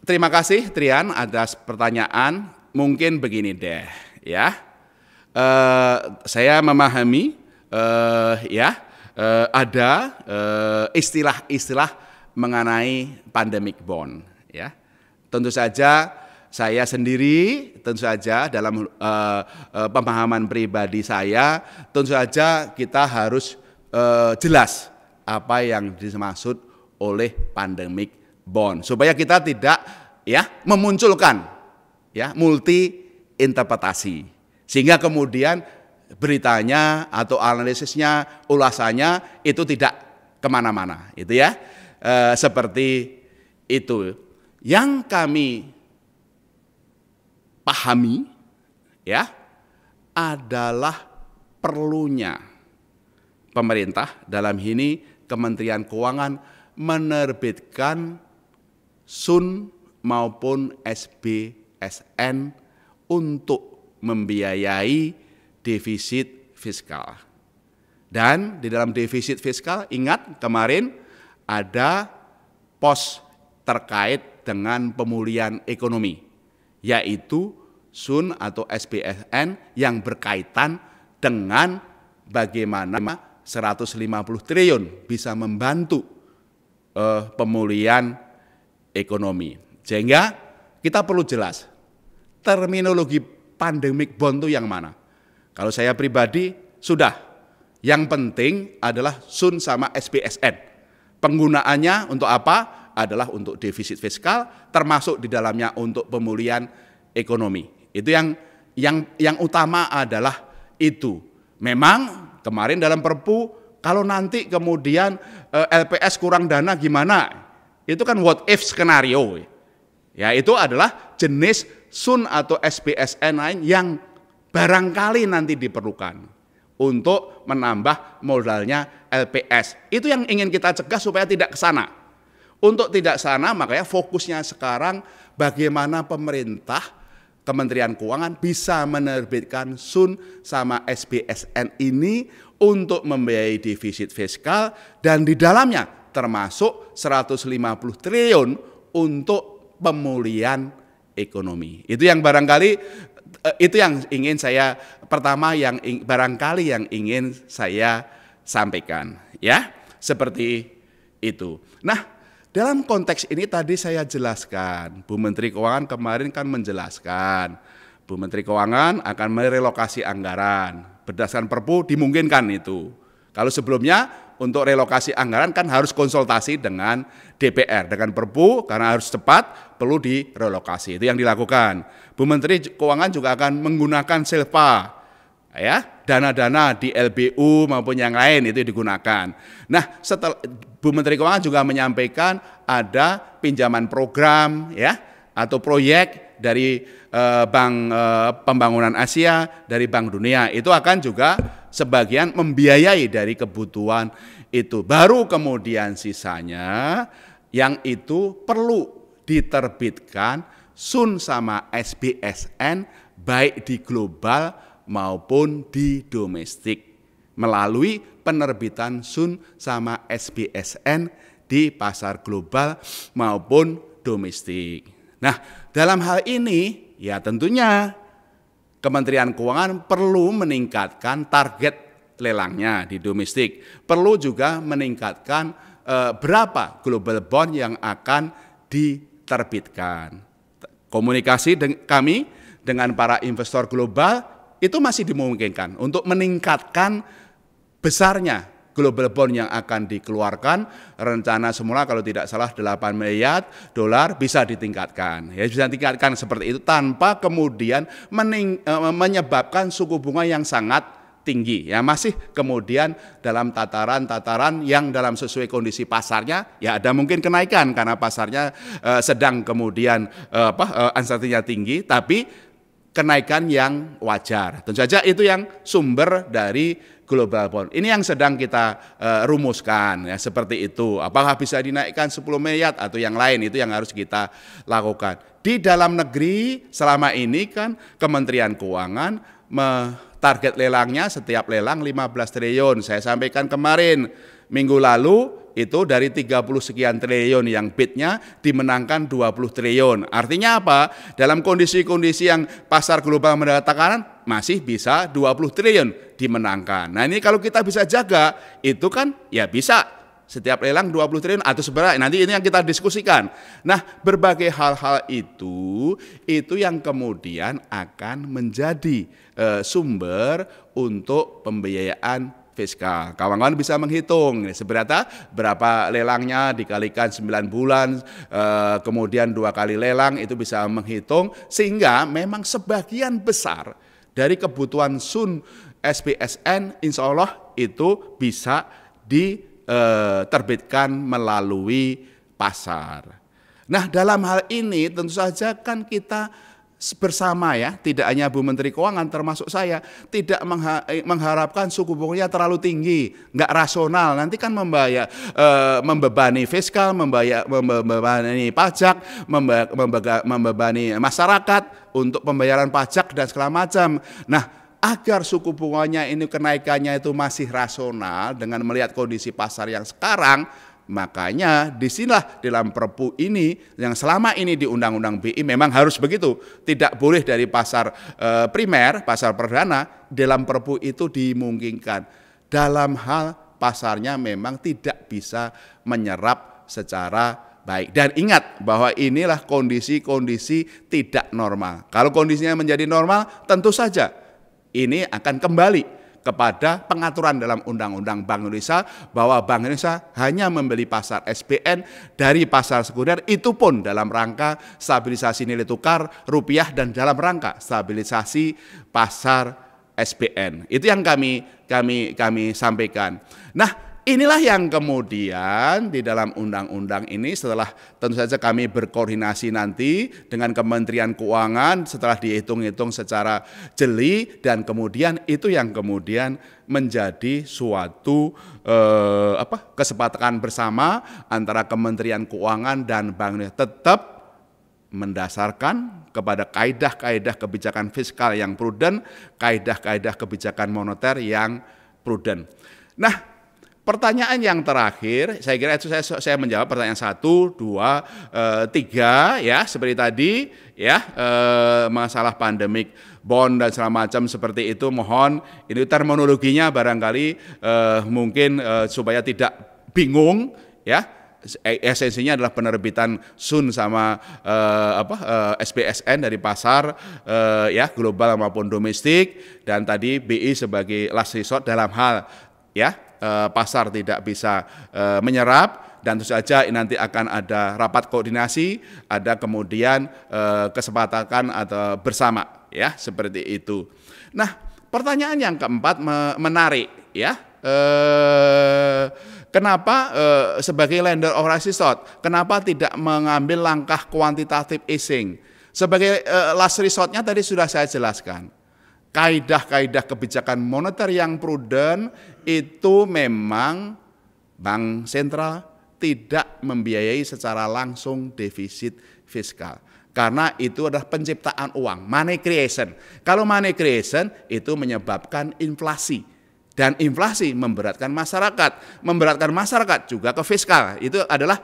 Terima kasih Trian atas pertanyaan. Mungkin begini deh, ya. Saya memahami ada istilah-istilah mengenai pandemic bond, ya. Tentu saja saya sendiri, tentu saja dalam pemahaman pribadi saya, tentu saja kita harus jelas apa yang dimaksud oleh pandemic bond supaya kita tidak memunculkan multi interpretasi sehingga kemudian beritanya atau analisisnya, ulasannya itu tidak kemana-mana, itu ya. Seperti itu yang kami pahami, ya, adalah perlunya pemerintah dalam ini Kementerian Keuangan menerbitkan SUN maupun SBSN untuk membiayai defisit fiskal. Dan di dalam defisit fiskal, ingat kemarin ada pos terkait dengan pemulihan ekonomi, yaitu SUN atau SBSN yang berkaitan dengan bagaimana 150 triliun bisa membantu pemulihan ekonomi. Sehingga kita perlu jelas, terminologi pandemic bond itu yang mana. Kalau saya pribadi, sudah. Yang penting adalah SUN sama SBSN. Penggunaannya untuk apa? Adalah untuk defisit fiskal, termasuk di dalamnya untuk pemulihan ekonomi. Itu yang utama adalah itu. Memang kemarin dalam Perpu, kalau nanti kemudian LPS kurang dana gimana? Itu kan what if skenario. Ya, itu adalah jenis SUN atau SBSN lain yang barangkali nanti diperlukan untuk menambah modalnya LPS. Itu yang ingin kita cegah supaya tidak ke sana. Untuk tidak sana, makanya fokusnya sekarang bagaimana pemerintah, Kementerian Keuangan bisa menerbitkan SUN sama SBSN ini untuk membiayai defisit fiskal dan di dalamnya termasuk 150 triliun untuk pemulihan ekonomi. Itu yang barangkali itu yang ingin saya pertama yang barangkali yang ingin saya sampaikan, ya, seperti itu. Nah, dalam konteks ini tadi saya jelaskan, Bu Menteri Keuangan kemarin kan menjelaskan, Bu Menteri Keuangan akan merelokasi anggaran, berdasarkan Perpu dimungkinkan itu. Kalau sebelumnya untuk relokasi anggaran kan harus konsultasi dengan DPR, dengan Perpu karena harus cepat perlu direlokasi, itu yang dilakukan. Bu Menteri Keuangan juga akan menggunakan silpa, ya, dana-dana di LBU maupun yang lain itu digunakan. Nah, setelah Bu Menteri Keuangan juga menyampaikan ada pinjaman program, ya, atau proyek dari Bank Pembangunan Asia, dari Bank Dunia, itu akan juga sebagian membiayai dari kebutuhan itu. Baru kemudian sisanya yang itu perlu diterbitkan SUN sama SBSN baik di global maupun di domestik melalui penerbitan SUN sama SBSN di pasar global maupun domestik. Nah, dalam hal ini ya tentunya Kementerian Keuangan perlu meningkatkan target lelangnya di domestik. Perlu juga meningkatkan berapa global bond yang akan diterbitkan. Komunikasi kami dengan para investor global itu masih dimungkinkan untuk meningkatkan besarnya global bond yang akan dikeluarkan. Rencana semula kalau tidak salah 8 miliar dolar bisa ditingkatkan. Ya, bisa ditingkatkan seperti itu tanpa kemudian menyebabkan suku bunga yang sangat tinggi. Ya, masih kemudian dalam tataran-tataran yang dalam sesuai kondisi pasarnya ya ada mungkin kenaikan karena pasarnya sedang kemudian uncertainty-nya tinggi, tapi kenaikan yang wajar. Tentu saja itu yang sumber dari global bond. Ini yang sedang kita rumuskan ya, seperti itu. Apakah bisa dinaikkan 10 miliar atau yang lain, itu yang harus kita lakukan. Di dalam negeri selama ini kan Kementerian Keuangan target lelangnya setiap lelang 15 triliun. Saya sampaikan kemarin minggu lalu itu dari 30 sekian triliun yang bidnya dimenangkan 20 triliun. Artinya apa? Dalam kondisi-kondisi yang pasar global mendatakan masih bisa 20 triliun dimenangkan. Nah, ini kalau kita bisa jaga, itu kan ya bisa setiap lelang 20 triliun atau seberapa. Nanti ini yang kita diskusikan. Nah, berbagai hal-hal itu yang kemudian akan menjadi sumber untuk pembiayaan fiskal. Kawan-kawan bisa menghitung berapa lelangnya dikalikan 9 bulan, kemudian 2 kali lelang, itu bisa menghitung sehingga memang sebagian besar dari kebutuhan SUN SBSN insya Allah itu bisa diterbitkan melalui pasar. Nah, dalam hal ini tentu saja kan kita bersama ya, tidak hanya Bu Menteri Keuangan termasuk saya, tidak mengharapkan suku bunganya terlalu tinggi, nggak rasional, nanti kan membebani fiskal, membebani pajak, membebani masyarakat untuk pembayaran pajak dan segala macam. Nah, agar suku bunganya ini kenaikannya itu masih rasional dengan melihat kondisi pasar yang sekarang. Makanya disinilah dalam Perpu ini yang selama ini di Undang-Undang BI memang harus begitu, tidak boleh dari pasar primer, pasar perdana, dalam Perpu itu dimungkinkan dalam hal pasarnya memang tidak bisa menyerap secara baik. Dan ingat bahwa inilah kondisi-kondisi tidak normal. Kalau kondisinya menjadi normal, tentu saja ini akan kembali kepada pengaturan dalam Undang-Undang Bank Indonesia bahwa Bank Indonesia hanya membeli pasar SBN dari pasar sekunder, itu pun dalam rangka stabilisasi nilai tukar rupiah dan dalam rangka stabilisasi pasar SBN. Itu yang kami sampaikan. Nah, inilah yang kemudian di dalam undang-undang ini setelah tentu saja kami berkoordinasi nanti dengan Kementerian Keuangan setelah dihitung-hitung secara jeli, dan kemudian itu yang kemudian menjadi suatu kesepakatan bersama antara Kementerian Keuangan dan Bank Indonesia, tetap mendasarkan kepada kaidah-kaidah kebijakan fiskal yang prudent, kaidah-kaidah kebijakan moneter yang prudent. Nah, pertanyaan yang terakhir, saya kira itu saya menjawab pertanyaan 1, 2, 3 ya, seperti tadi ya, masalah pandemik bond dan segala macam seperti itu. Mohon ini terminologinya barangkali mungkin supaya tidak bingung ya. Esensinya adalah penerbitan SUN sama SBSN dari pasar ya global maupun domestik, dan tadi BI sebagai last resort dalam hal ya pasar tidak bisa menyerap, dan tentu saja nanti akan ada rapat koordinasi, ada kemudian kesepakatan atau bersama ya seperti itu. Nah, pertanyaan yang keempat menarik ya. Kenapa sebagai lender of last resort, kenapa tidak mengambil langkah kuantitatif easing? Sebagai last resortnya tadi sudah saya jelaskan. Kaidah-kaidah kebijakan moneter yang prudent itu memang Bank Sentral tidak membiayai secara langsung defisit fiskal. Karena itu adalah penciptaan uang, money creation. Kalau money creation itu menyebabkan inflasi. Dan inflasi memberatkan masyarakat juga ke fiskal. Itu adalah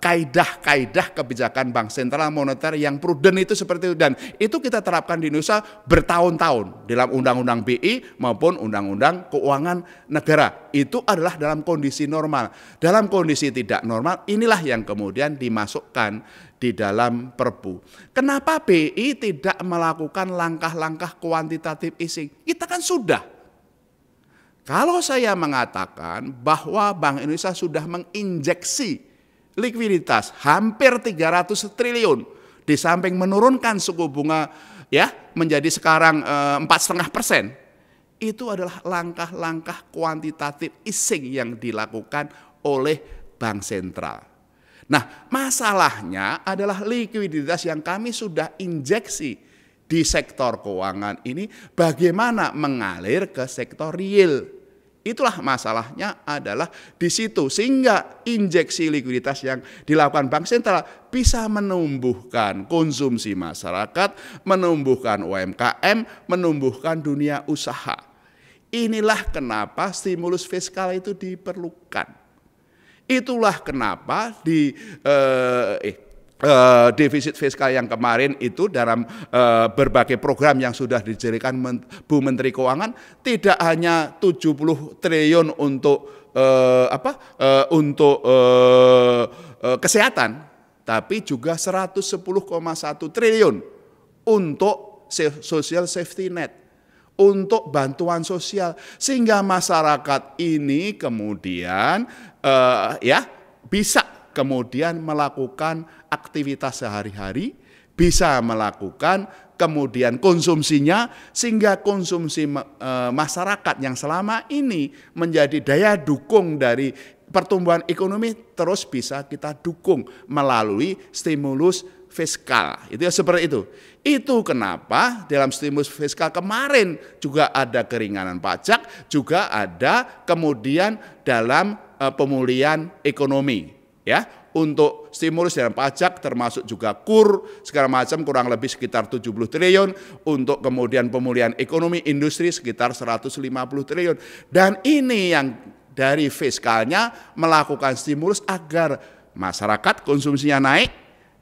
kaidah-kaidah kebijakan Bank Sentral moneter yang prudent itu seperti itu, dan itu kita terapkan di Indonesia bertahun-tahun dalam Undang-Undang BI maupun Undang-Undang Keuangan Negara. Itu adalah dalam kondisi normal. Dalam kondisi tidak normal inilah yang kemudian dimasukkan di dalam Perpu. Kenapa BI tidak melakukan langkah-langkah kuantitatif easing? Kita kan sudah. Kalau saya mengatakan bahwa Bank Indonesia sudah menginjeksi likuiditas hampir 300 triliun, di samping menurunkan suku bunga ya menjadi sekarang 4,5%, itu adalah langkah-langkah kuantitatif easing yang dilakukan oleh Bank Sentral. Nah, masalahnya adalah likuiditas yang kami sudah injeksi di sektor keuangan ini bagaimana mengalir ke sektor real. Itulah masalahnya adalah di situ, sehingga injeksi likuiditas yang dilakukan Bank Sentral bisa menumbuhkan konsumsi masyarakat, menumbuhkan UMKM, menumbuhkan dunia usaha. Inilah kenapa stimulus fiskal itu diperlukan. Itulah kenapa defisit fiskal yang kemarin itu dalam berbagai program yang sudah dijalankan Bu Menteri Keuangan tidak hanya 70 triliun untuk kesehatan, tapi juga 110,1 triliun untuk social safety net, untuk bantuan sosial, sehingga masyarakat ini kemudian bisa kemudian melakukan aktivitas sehari-hari, bisa melakukan kemudian konsumsinya, sehingga konsumsi masyarakat yang selama ini menjadi daya dukung dari pertumbuhan ekonomi terus bisa kita dukung melalui stimulus fiskal. Itu ya seperti itu. Itu kenapa dalam stimulus fiskal kemarin juga ada keringanan pajak, juga ada kemudian dalam pemulihan ekonomi. Ya, untuk stimulus dan pajak termasuk juga KUR segala macam kurang lebih sekitar 70 triliun, untuk kemudian pemulihan ekonomi industri sekitar 150 triliun. Dan ini yang dari fiskalnya melakukan stimulus agar masyarakat konsumsinya naik,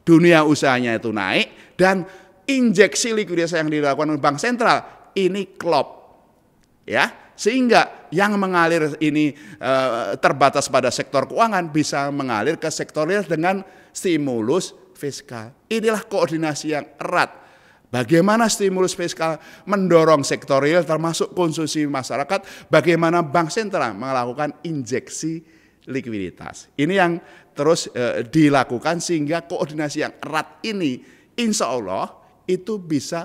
dunia usahanya itu naik, dan injeksi likuiditas yang dilakukan oleh bank sentral ini klop. Ya, sehingga yang mengalir ini terbatas pada sektor keuangan bisa mengalir ke sektor real dengan stimulus fiskal. Inilah koordinasi yang erat. Bagaimana stimulus fiskal mendorong sektor real termasuk konsumsi masyarakat, bagaimana bank sentral melakukan injeksi likuiditas. Ini yang terus dilakukan sehingga koordinasi yang erat ini insya Allah itu bisa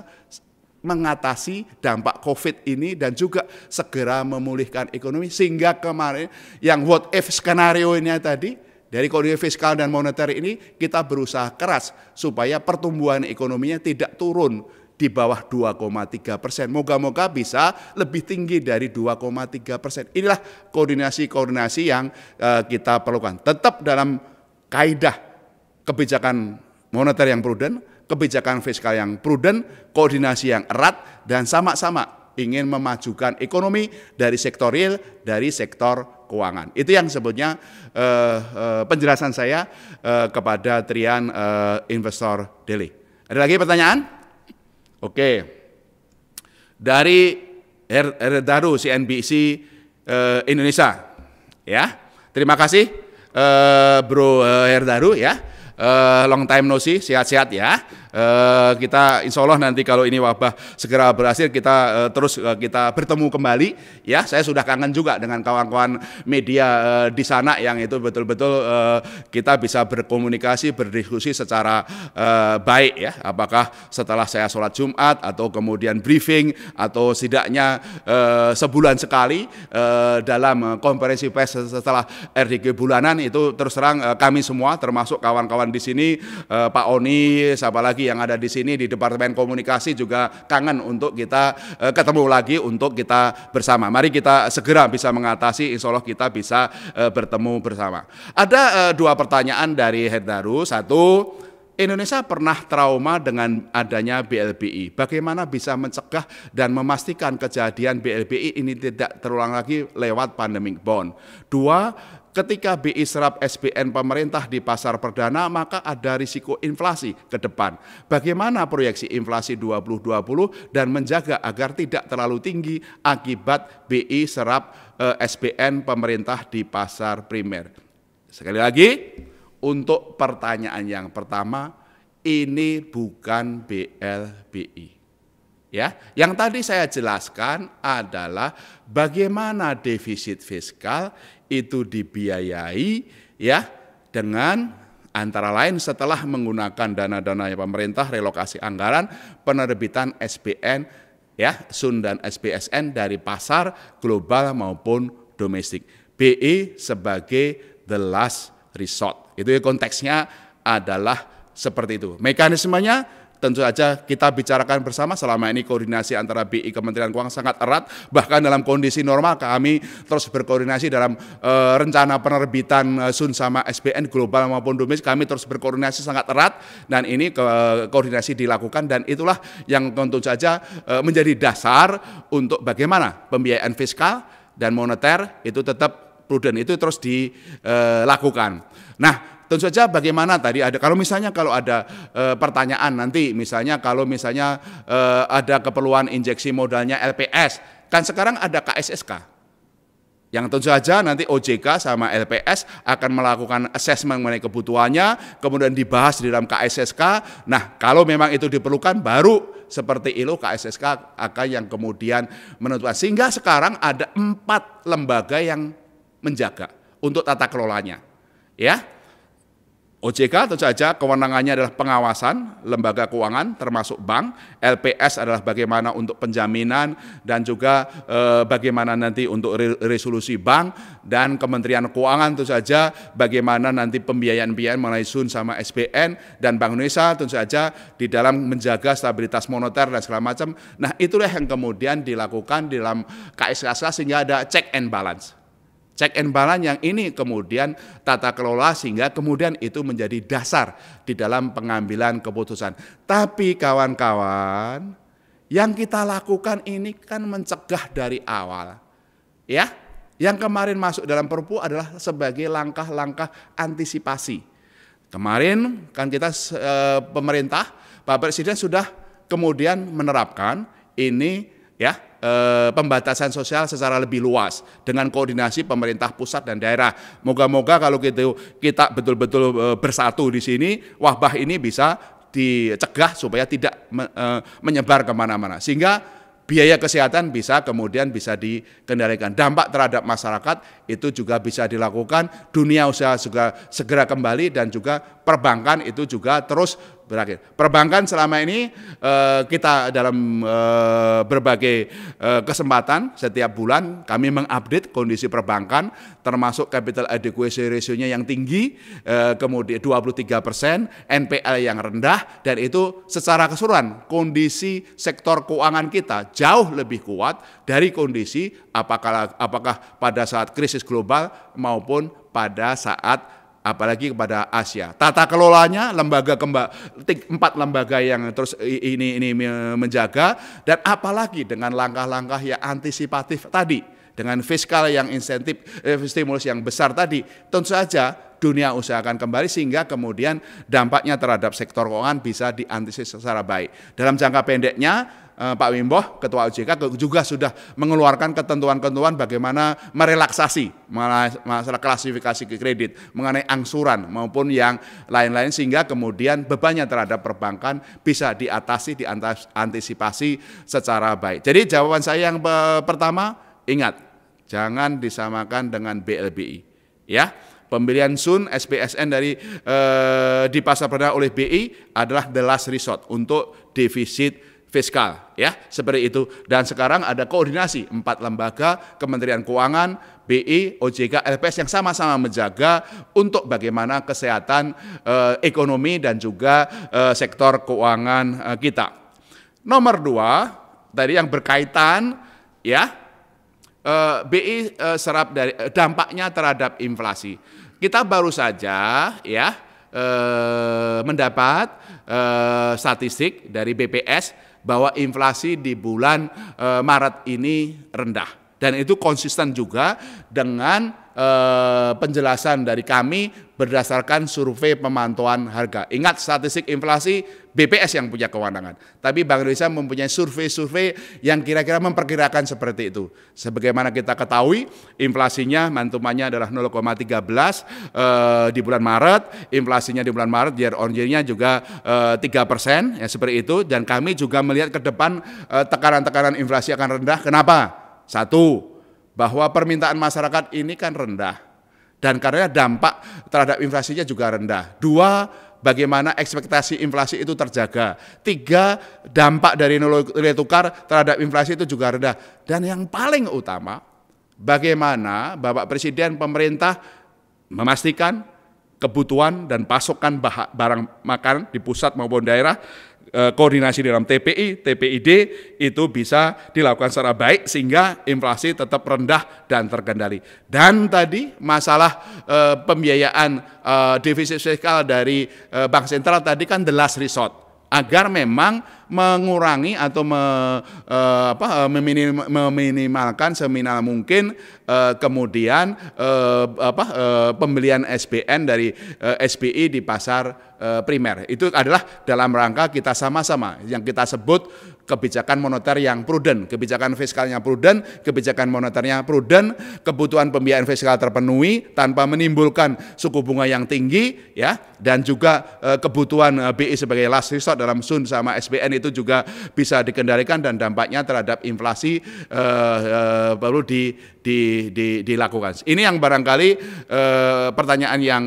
mengatasi dampak COVID ini dan juga segera memulihkan ekonomi, sehingga kemarin yang what if skenario ini tadi dari koordinasi fiskal dan moneter ini kita berusaha keras supaya pertumbuhan ekonominya tidak turun di bawah 2,3%. Moga-moga bisa lebih tinggi dari 2,3%. Inilah koordinasi-koordinasi yang kita perlukan. Tetap dalam kaidah kebijakan moneter yang prudent, kebijakan fiskal yang prudent, koordinasi yang erat, dan sama-sama ingin memajukan ekonomi dari sektor real, dari sektor keuangan. Itu yang sebutnya penjelasan saya kepada Trian Investor Daily. Ada lagi pertanyaan? Oke. Dari Herdaru CNBC Indonesia. Ya. Terima kasih Bro Herdaru ya. Long time no see, sehat-sehat ya. Kita insya Allah nanti kalau ini wabah segera berhasil kita kita bertemu kembali ya. Saya sudah kangen juga dengan kawan-kawan media di sana yang itu betul-betul kita bisa berkomunikasi, berdiskusi secara baik ya. Apakah setelah saya sholat Jumat atau kemudian briefing atau setidaknya sebulan sekali dalam konferensi pers setelah RDG bulanan, itu terus terang kami semua termasuk kawan-kawan di sini, Pak Oni, siapa lagi yang ada di sini di Departemen Komunikasi juga kangen untuk kita ketemu lagi untuk kita bersama. Mari kita segera bisa mengatasi, insya Allah kita bisa bertemu bersama. Ada dua pertanyaan dari Herdaru. Satu, Indonesia pernah trauma dengan adanya BLBI. Bagaimana bisa mencegah dan memastikan kejadian BLBI ini tidak terulang lagi lewat pandemic bond? Dua, ketika BI serap SBN pemerintah di pasar perdana, maka ada risiko inflasi ke depan. Bagaimana proyeksi inflasi 2020 dan menjaga agar tidak terlalu tinggi akibat BI serap SBN pemerintah di pasar primer? Sekali lagi, untuk pertanyaan yang pertama, ini bukan BLBI. Ya, yang tadi saya jelaskan adalah bagaimana defisit fiskal itu dibiayai ya dengan antara lain setelah menggunakan dana-dana pemerintah, relokasi anggaran, penerbitan SBN ya, SUN dan SBSN dari pasar global maupun domestik. BI sebagai the last resort. Itu konteksnya adalah seperti itu. Mekanismenya tentu saja kita bicarakan bersama. Selama ini koordinasi antara BI Kementerian Keuangan sangat erat. Bahkan dalam kondisi normal kami terus berkoordinasi dalam rencana penerbitan SUN sama SBN global maupun domestik. Kami terus berkoordinasi sangat erat dan ini koordinasi dilakukan, dan itulah yang tentu saja menjadi dasar untuk bagaimana pembiayaan fiskal dan moneter itu tetap prudent, itu terus dilakukan. Nah, tentu saja bagaimana tadi ada, kalau ada pertanyaan nanti, misalnya kalau ada keperluan injeksi modalnya LPS, kan sekarang ada KSSK, yang tentu saja nanti OJK sama LPS akan melakukan assessment mengenai kebutuhannya, kemudian dibahas di dalam KSSK. Nah, kalau memang itu diperlukan, baru seperti ILO KSSK akan yang kemudian menentukan. Sehingga sekarang ada 4 lembaga yang menjaga untuk tata kelolanya, ya. OJK tentu saja kewenangannya adalah pengawasan lembaga keuangan termasuk bank, LPS adalah bagaimana untuk penjaminan dan juga bagaimana nanti untuk resolusi bank, dan Kementerian Keuangan tentu saja bagaimana nanti pembiayaan mengenai SUN sama SBN, dan Bank Indonesia tentu saja di dalam menjaga stabilitas moneter dan segala macam. Nah, itulah yang kemudian dilakukan di dalam KSSK sehingga ada check and balance. check and balance yang ini kemudian tata kelola sehingga kemudian itu menjadi dasar di dalam pengambilan keputusan. Tapi kawan-kawan, yang kita lakukan ini kan mencegah dari awal. Ya, yang kemarin masuk dalam Perpu adalah sebagai langkah-langkah antisipasi. Kemarin kan kita pemerintah, Pak Presiden sudah kemudian menerapkan ini ya pembatasan sosial secara lebih luas dengan koordinasi pemerintah pusat dan daerah. Moga-moga kalau kita betul-betul bersatu di sini, wabah ini bisa dicegah supaya tidak menyebar kemana-mana. Sehingga biaya kesehatan kemudian bisa dikendalikan. Dampak terhadap masyarakat itu juga bisa dilakukan. Dunia usaha juga segera kembali dan juga perbankan itu juga terus berakhir. Perbankan selama ini kita dalam berbagai kesempatan setiap bulan kami mengupdate kondisi perbankan termasuk capital adequacy ratio-nya yang tinggi, kemudian 23%, NPL yang rendah, dan itu secara keseluruhan kondisi sektor keuangan kita jauh lebih kuat dari kondisi apakah pada saat krisis global maupun pada saat apalagi kepada Asia. Tata kelolanya 4 lembaga yang terus ini menjaga, dan apalagi dengan langkah-langkah yang antisipatif tadi, dengan fiskal yang insentif stimulus yang besar tadi, tentu saja dunia usaha akan kembali sehingga kemudian dampaknya terhadap sektor keuangan bisa diantisipasi secara baik. Dalam jangka pendeknya Pak Wimbo, Ketua OJK juga sudah mengeluarkan ketentuan-ketentuan bagaimana merelaksasi masalah klasifikasi kredit, mengenai angsuran maupun yang lain-lain sehingga kemudian bebannya terhadap perbankan bisa diantisipasi secara baik. Jadi jawaban saya yang pertama, ingat, jangan disamakan dengan BLBI. Ya, pembelian SUN, SPSN di pasar perdana oleh BI adalah the last resort untuk defisit fiskal, ya, seperti itu. Dan sekarang ada koordinasi 4 lembaga, Kementerian Keuangan, BI, OJK, LPS yang sama-sama menjaga untuk bagaimana kesehatan ekonomi dan juga sektor keuangan kita. Nomor 2, tadi yang berkaitan, ya, BI serap dari dampaknya terhadap inflasi. Kita baru saja, ya, mendapat statistik dari BPS bahwa inflasi di bulan Maret ini rendah, dan itu konsisten juga dengan penjelasan dari kami berdasarkan survei pemantauan harga. Ingat, statistik inflasi BPS yang punya kewenangan, tapi Bank Indonesia mempunyai survei-survei yang kira-kira memperkirakan seperti itu. Sebagaimana kita ketahui, inflasinya mantumannya adalah 0,13 di bulan Maret, inflasinya di bulan Maret year on year-nya juga 3%, ya seperti itu. Dan kami juga melihat ke depan tekanan-tekanan inflasi akan rendah. Kenapa? Satu, bahwa permintaan masyarakat ini kan rendah, dan karena dampak terhadap inflasinya juga rendah. 2, bagaimana ekspektasi inflasi itu terjaga. 3, dampak dari nilai tukar terhadap inflasi itu juga rendah. Dan yang paling utama, bagaimana Bapak Presiden pemerintah memastikan kebutuhan dan pasokan barang makan di pusat maupun daerah, koordinasi dalam TPI, TPID itu bisa dilakukan secara baik sehingga inflasi tetap rendah dan terkendali. Dan tadi masalah pembiayaan defisit fiskal dari Bank Sentral tadi kan the last resort, agar memang mengurangi atau meminimalkan seminimal mungkin kemudian pembelian SBN dari SBI di pasar primer. Itu adalah dalam rangka kita sama-sama yang kita sebut kebijakan moneter yang prudent, kebijakan fiskalnya prudent, kebijakan moneternya prudent, kebutuhan pembiayaan fiskal terpenuhi tanpa menimbulkan suku bunga yang tinggi, ya, dan juga kebutuhan BI sebagai last resort dalam SUN sama SBN itu juga bisa dikendalikan, dan dampaknya terhadap inflasi perlu dilakukan. Ini yang barangkali pertanyaan yang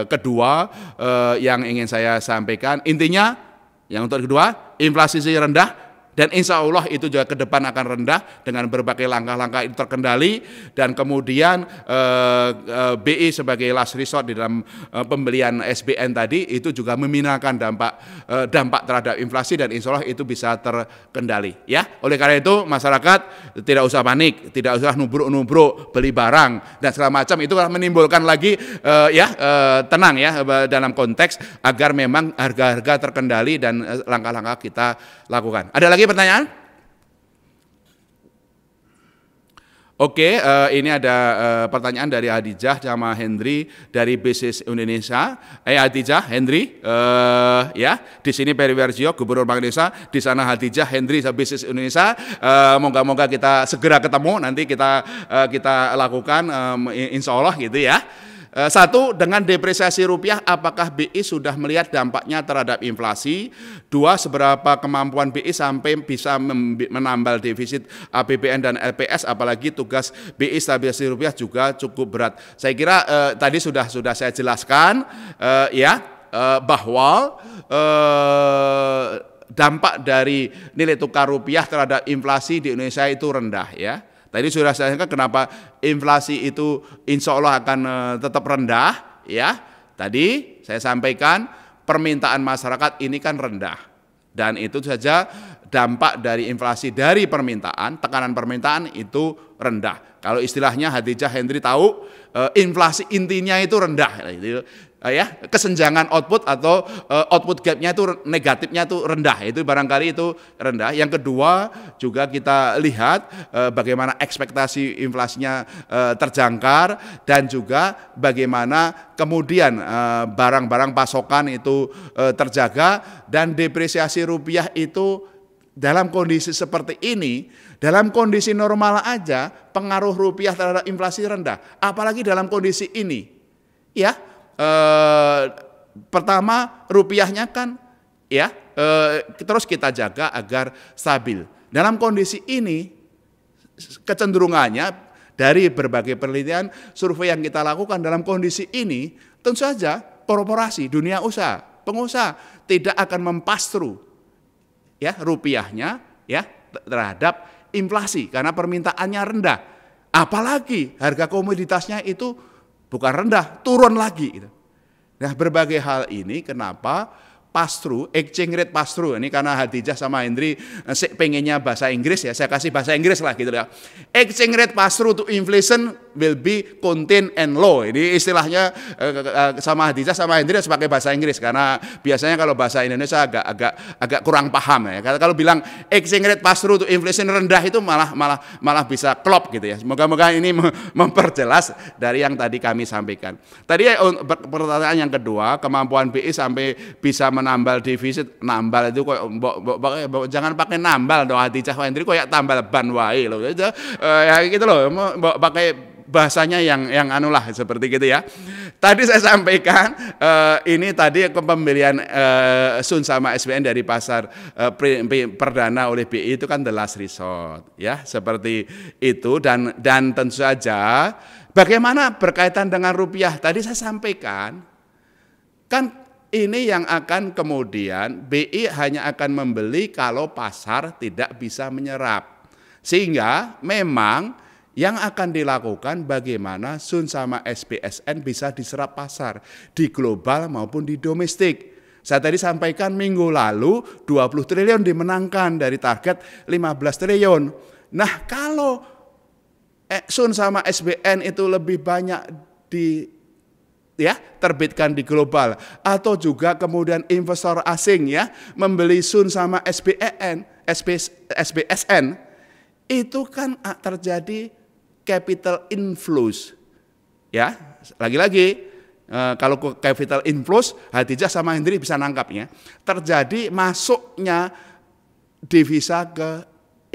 kedua yang ingin saya sampaikan. Intinya yang untuk kedua, inflasi rendah, Dan insya Allah itu juga ke depan akan rendah dengan berbagai langkah-langkah itu terkendali, dan kemudian BI sebagai last resort di dalam pembelian SBN tadi itu juga meminimalkan dampak terhadap inflasi, dan insya Allah itu bisa terkendali. Ya, oleh karena itu masyarakat tidak usah panik, tidak usah nubruk-nubruk beli barang dan segala macam, itu menimbulkan lagi tenang ya dalam konteks agar memang harga-harga terkendali dan langkah-langkah kita lakukan. Ada lagi pertanyaan? Oke, ini ada pertanyaan dari Hadijah sama Hendri dari Bisnis Indonesia. Hadijah, Hendri, ya, di sini Peri Warjio, Gubernur Bank Indonesia, di sana Hadijah, Hendri, Bisnis Indonesia. Moga-moga kita segera ketemu, nanti kita lakukan, insya Allah gitu ya. Satu, dengan depresiasi rupiah, apakah BI sudah melihat dampaknya terhadap inflasi? Dua, seberapa kemampuan BI sampai bisa menambal defisit APBN dan LPS, apalagi tugas BI stabilisasi rupiah juga cukup berat. Saya kira tadi sudah saya jelaskan bahwa dampak dari nilai tukar rupiah terhadap inflasi di Indonesia itu rendah ya. Tadi sudah saya sampaikan kenapa inflasi itu insya Allah akan tetap rendah ya. Tadi saya sampaikan permintaan masyarakat ini kan rendah, dan itu saja dampak dari inflasi dari permintaan, tekanan permintaan itu rendah. Kalau istilahnya Hadijah, Hendri tahu, inflasi intinya itu rendah. Ya, kesenjangan output atau output gapnya itu negatifnya itu rendah, itu barangkali itu rendah. Yang kedua juga kita lihat bagaimana ekspektasi inflasinya terjangkar, dan juga bagaimana kemudian barang-barang pasokan itu terjaga, dan depresiasi rupiah itu dalam kondisi seperti ini, dalam kondisi normal aja pengaruh rupiah terhadap inflasi rendah, apalagi dalam kondisi ini ya. Pertama, rupiahnya kan ya terus kita jaga agar stabil. Dalam kondisi ini kecenderungannya dari berbagai penelitian survei yang kita lakukan, dalam kondisi ini tentu saja korporasi, dunia usaha, pengusaha tidak akan mempastru ya rupiahnya ya terhadap inflasi karena permintaannya rendah. Apalagi harga komoditasnya itu bukan rendah, turun lagi. Nah, berbagai hal ini kenapa pass-through, exchange rate pass-through, ini karena Hadijah sama Hendri pengennya bahasa Inggris ya, saya kasih bahasa Inggris lah gitu ya. Exchange rate pass-through to inflation will be contained and low. Ini istilahnya sama Hadijah sama Hendri sebagai bahasa Inggris, karena biasanya kalau bahasa Indonesia agak kurang paham ya. Kalau bilang exchange rate pass-through to inflation rendah itu malah bisa klop gitu ya. Semoga-moga ini memperjelas dari yang tadi kami sampaikan. Tadi pertanyaan yang kedua, kemampuan BI sampai bisa menambal defisit. Nambal itu kok jangan pakai nambal dong Hadijah Hendri, kok ya tambal ban wae loh. Ya gitu loh, pakai bahasanya yang anulah seperti gitu ya. Tadi saya sampaikan ini tadi pembelian Sun sama SBN dari pasar perdana oleh BI itu kan the last resort ya, seperti itu. Dan tentu saja bagaimana berkaitan dengan rupiah tadi saya sampaikan kan, ini yang akan kemudian BI hanya akan membeli kalau pasar tidak bisa menyerap. Sehingga memang yang akan dilakukan bagaimana Sun sama SBSN bisa diserap pasar di global maupun di domestik. Saya tadi sampaikan minggu lalu 20 triliun dimenangkan dari target 15 triliun. Nah, kalau Sun sama SBN itu lebih banyak terbitkan di global, atau juga kemudian investor asing ya membeli Sun sama SBSN, itu kan terjadi capital inflows ya. Lagi-lagi kalau capital inflows, Hadijah sama Hendri bisa nangkapnya, terjadi masuknya devisa ke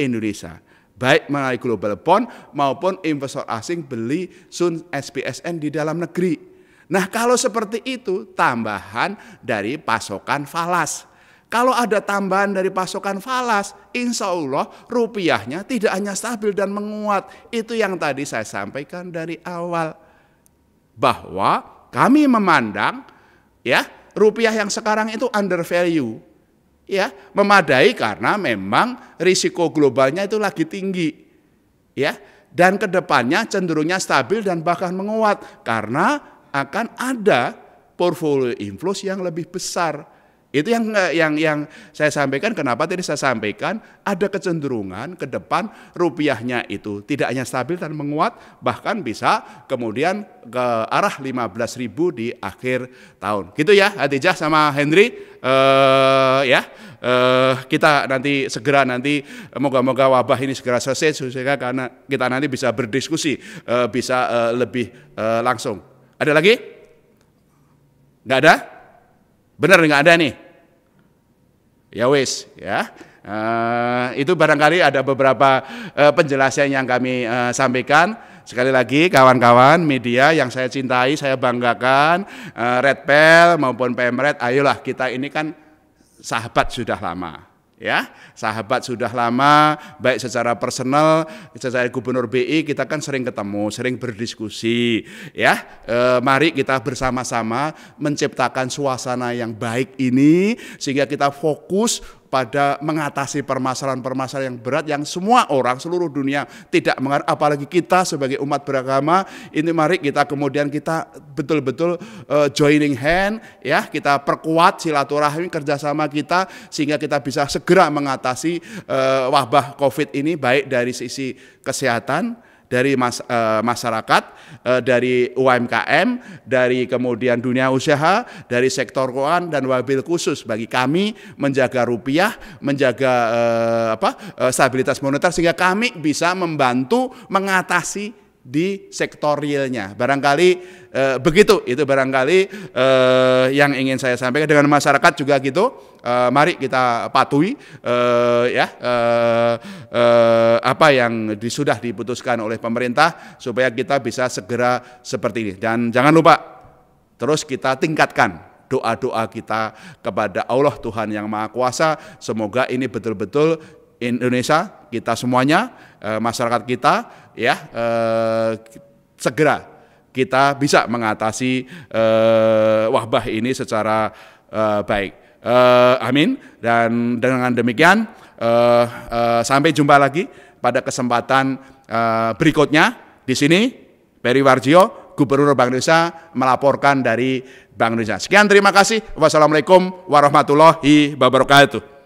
Indonesia, baik melalui global bond maupun investor asing beli Sun SBSN di dalam negeri. Nah, kalau seperti itu tambahan dari pasokan falas. Kalau ada tambahan dari pasokan falas, insya Allah rupiahnya tidak hanya stabil dan menguat. Itu yang tadi saya sampaikan dari awal, bahwa kami memandang ya rupiah yang sekarang itu under value. ya, memadai karena memang risiko globalnya itu lagi tinggi, ya, dan kedepannya cenderungnya stabil dan bahkan menguat karena akan ada portfolio inflows yang lebih besar. Itu yang saya sampaikan. Kenapa tadi saya sampaikan ada kecenderungan ke depan rupiahnya itu tidak hanya stabil dan menguat, bahkan bisa kemudian ke arah 15.000 di akhir tahun. Gitu ya, Hadijah sama Henry. Kita nanti segera moga-moga wabah ini segera selesai sehingga karena kita nanti bisa berdiskusi, bisa lebih langsung. Ada lagi? Nggak ada? Benar nggak ada nih? Ya wis, ya. Itu barangkali ada beberapa penjelasan yang kami sampaikan. Sekali lagi kawan-kawan media yang saya cintai, saya banggakan, Redpel maupun Pemret, ayolah kita ini kan sahabat sudah lama. Ya, sahabat sudah lama, baik secara personal, secara Gubernur BI kita kan sering ketemu, sering berdiskusi, ya. Mari kita bersama-sama menciptakan suasana yang baik ini sehingga kita fokus pada mengatasi permasalahan-permasalahan yang berat yang semua orang seluruh dunia tidak mengerti, apalagi kita sebagai umat beragama ini. Mari kita kemudian kita betul-betul joining hand, ya, kita perkuat silaturahmi kerjasama kita sehingga kita bisa segera mengatasi wabah COVID ini, baik dari sisi kesehatan, dari masyarakat, dari UMKM, dari kemudian dunia usaha, dari sektor keuangan, dan wabil khusus bagi kami menjaga rupiah, menjaga stabilitas moneter sehingga kami bisa membantu mengatasi di sektor realnya. Barangkali begitu, itu barangkali yang ingin saya sampaikan. Dengan masyarakat juga gitu, mari kita patuhi apa yang sudah diputuskan oleh pemerintah supaya kita bisa segera seperti ini. Dan jangan lupa terus kita tingkatkan doa-doa kita kepada Allah Tuhan Yang Maha Kuasa. Semoga ini betul-betul Indonesia, kita semuanya, masyarakat kita, ya, segera kita bisa mengatasi wabah ini secara baik. Amin. Dan dengan demikian sampai jumpa lagi pada kesempatan berikutnya. Di sini Peri Warjio, Gubernur Bank Indonesia, melaporkan dari Bank Indonesia. Sekian, terima kasih. Wassalamualaikum warahmatullahi wabarakatuh.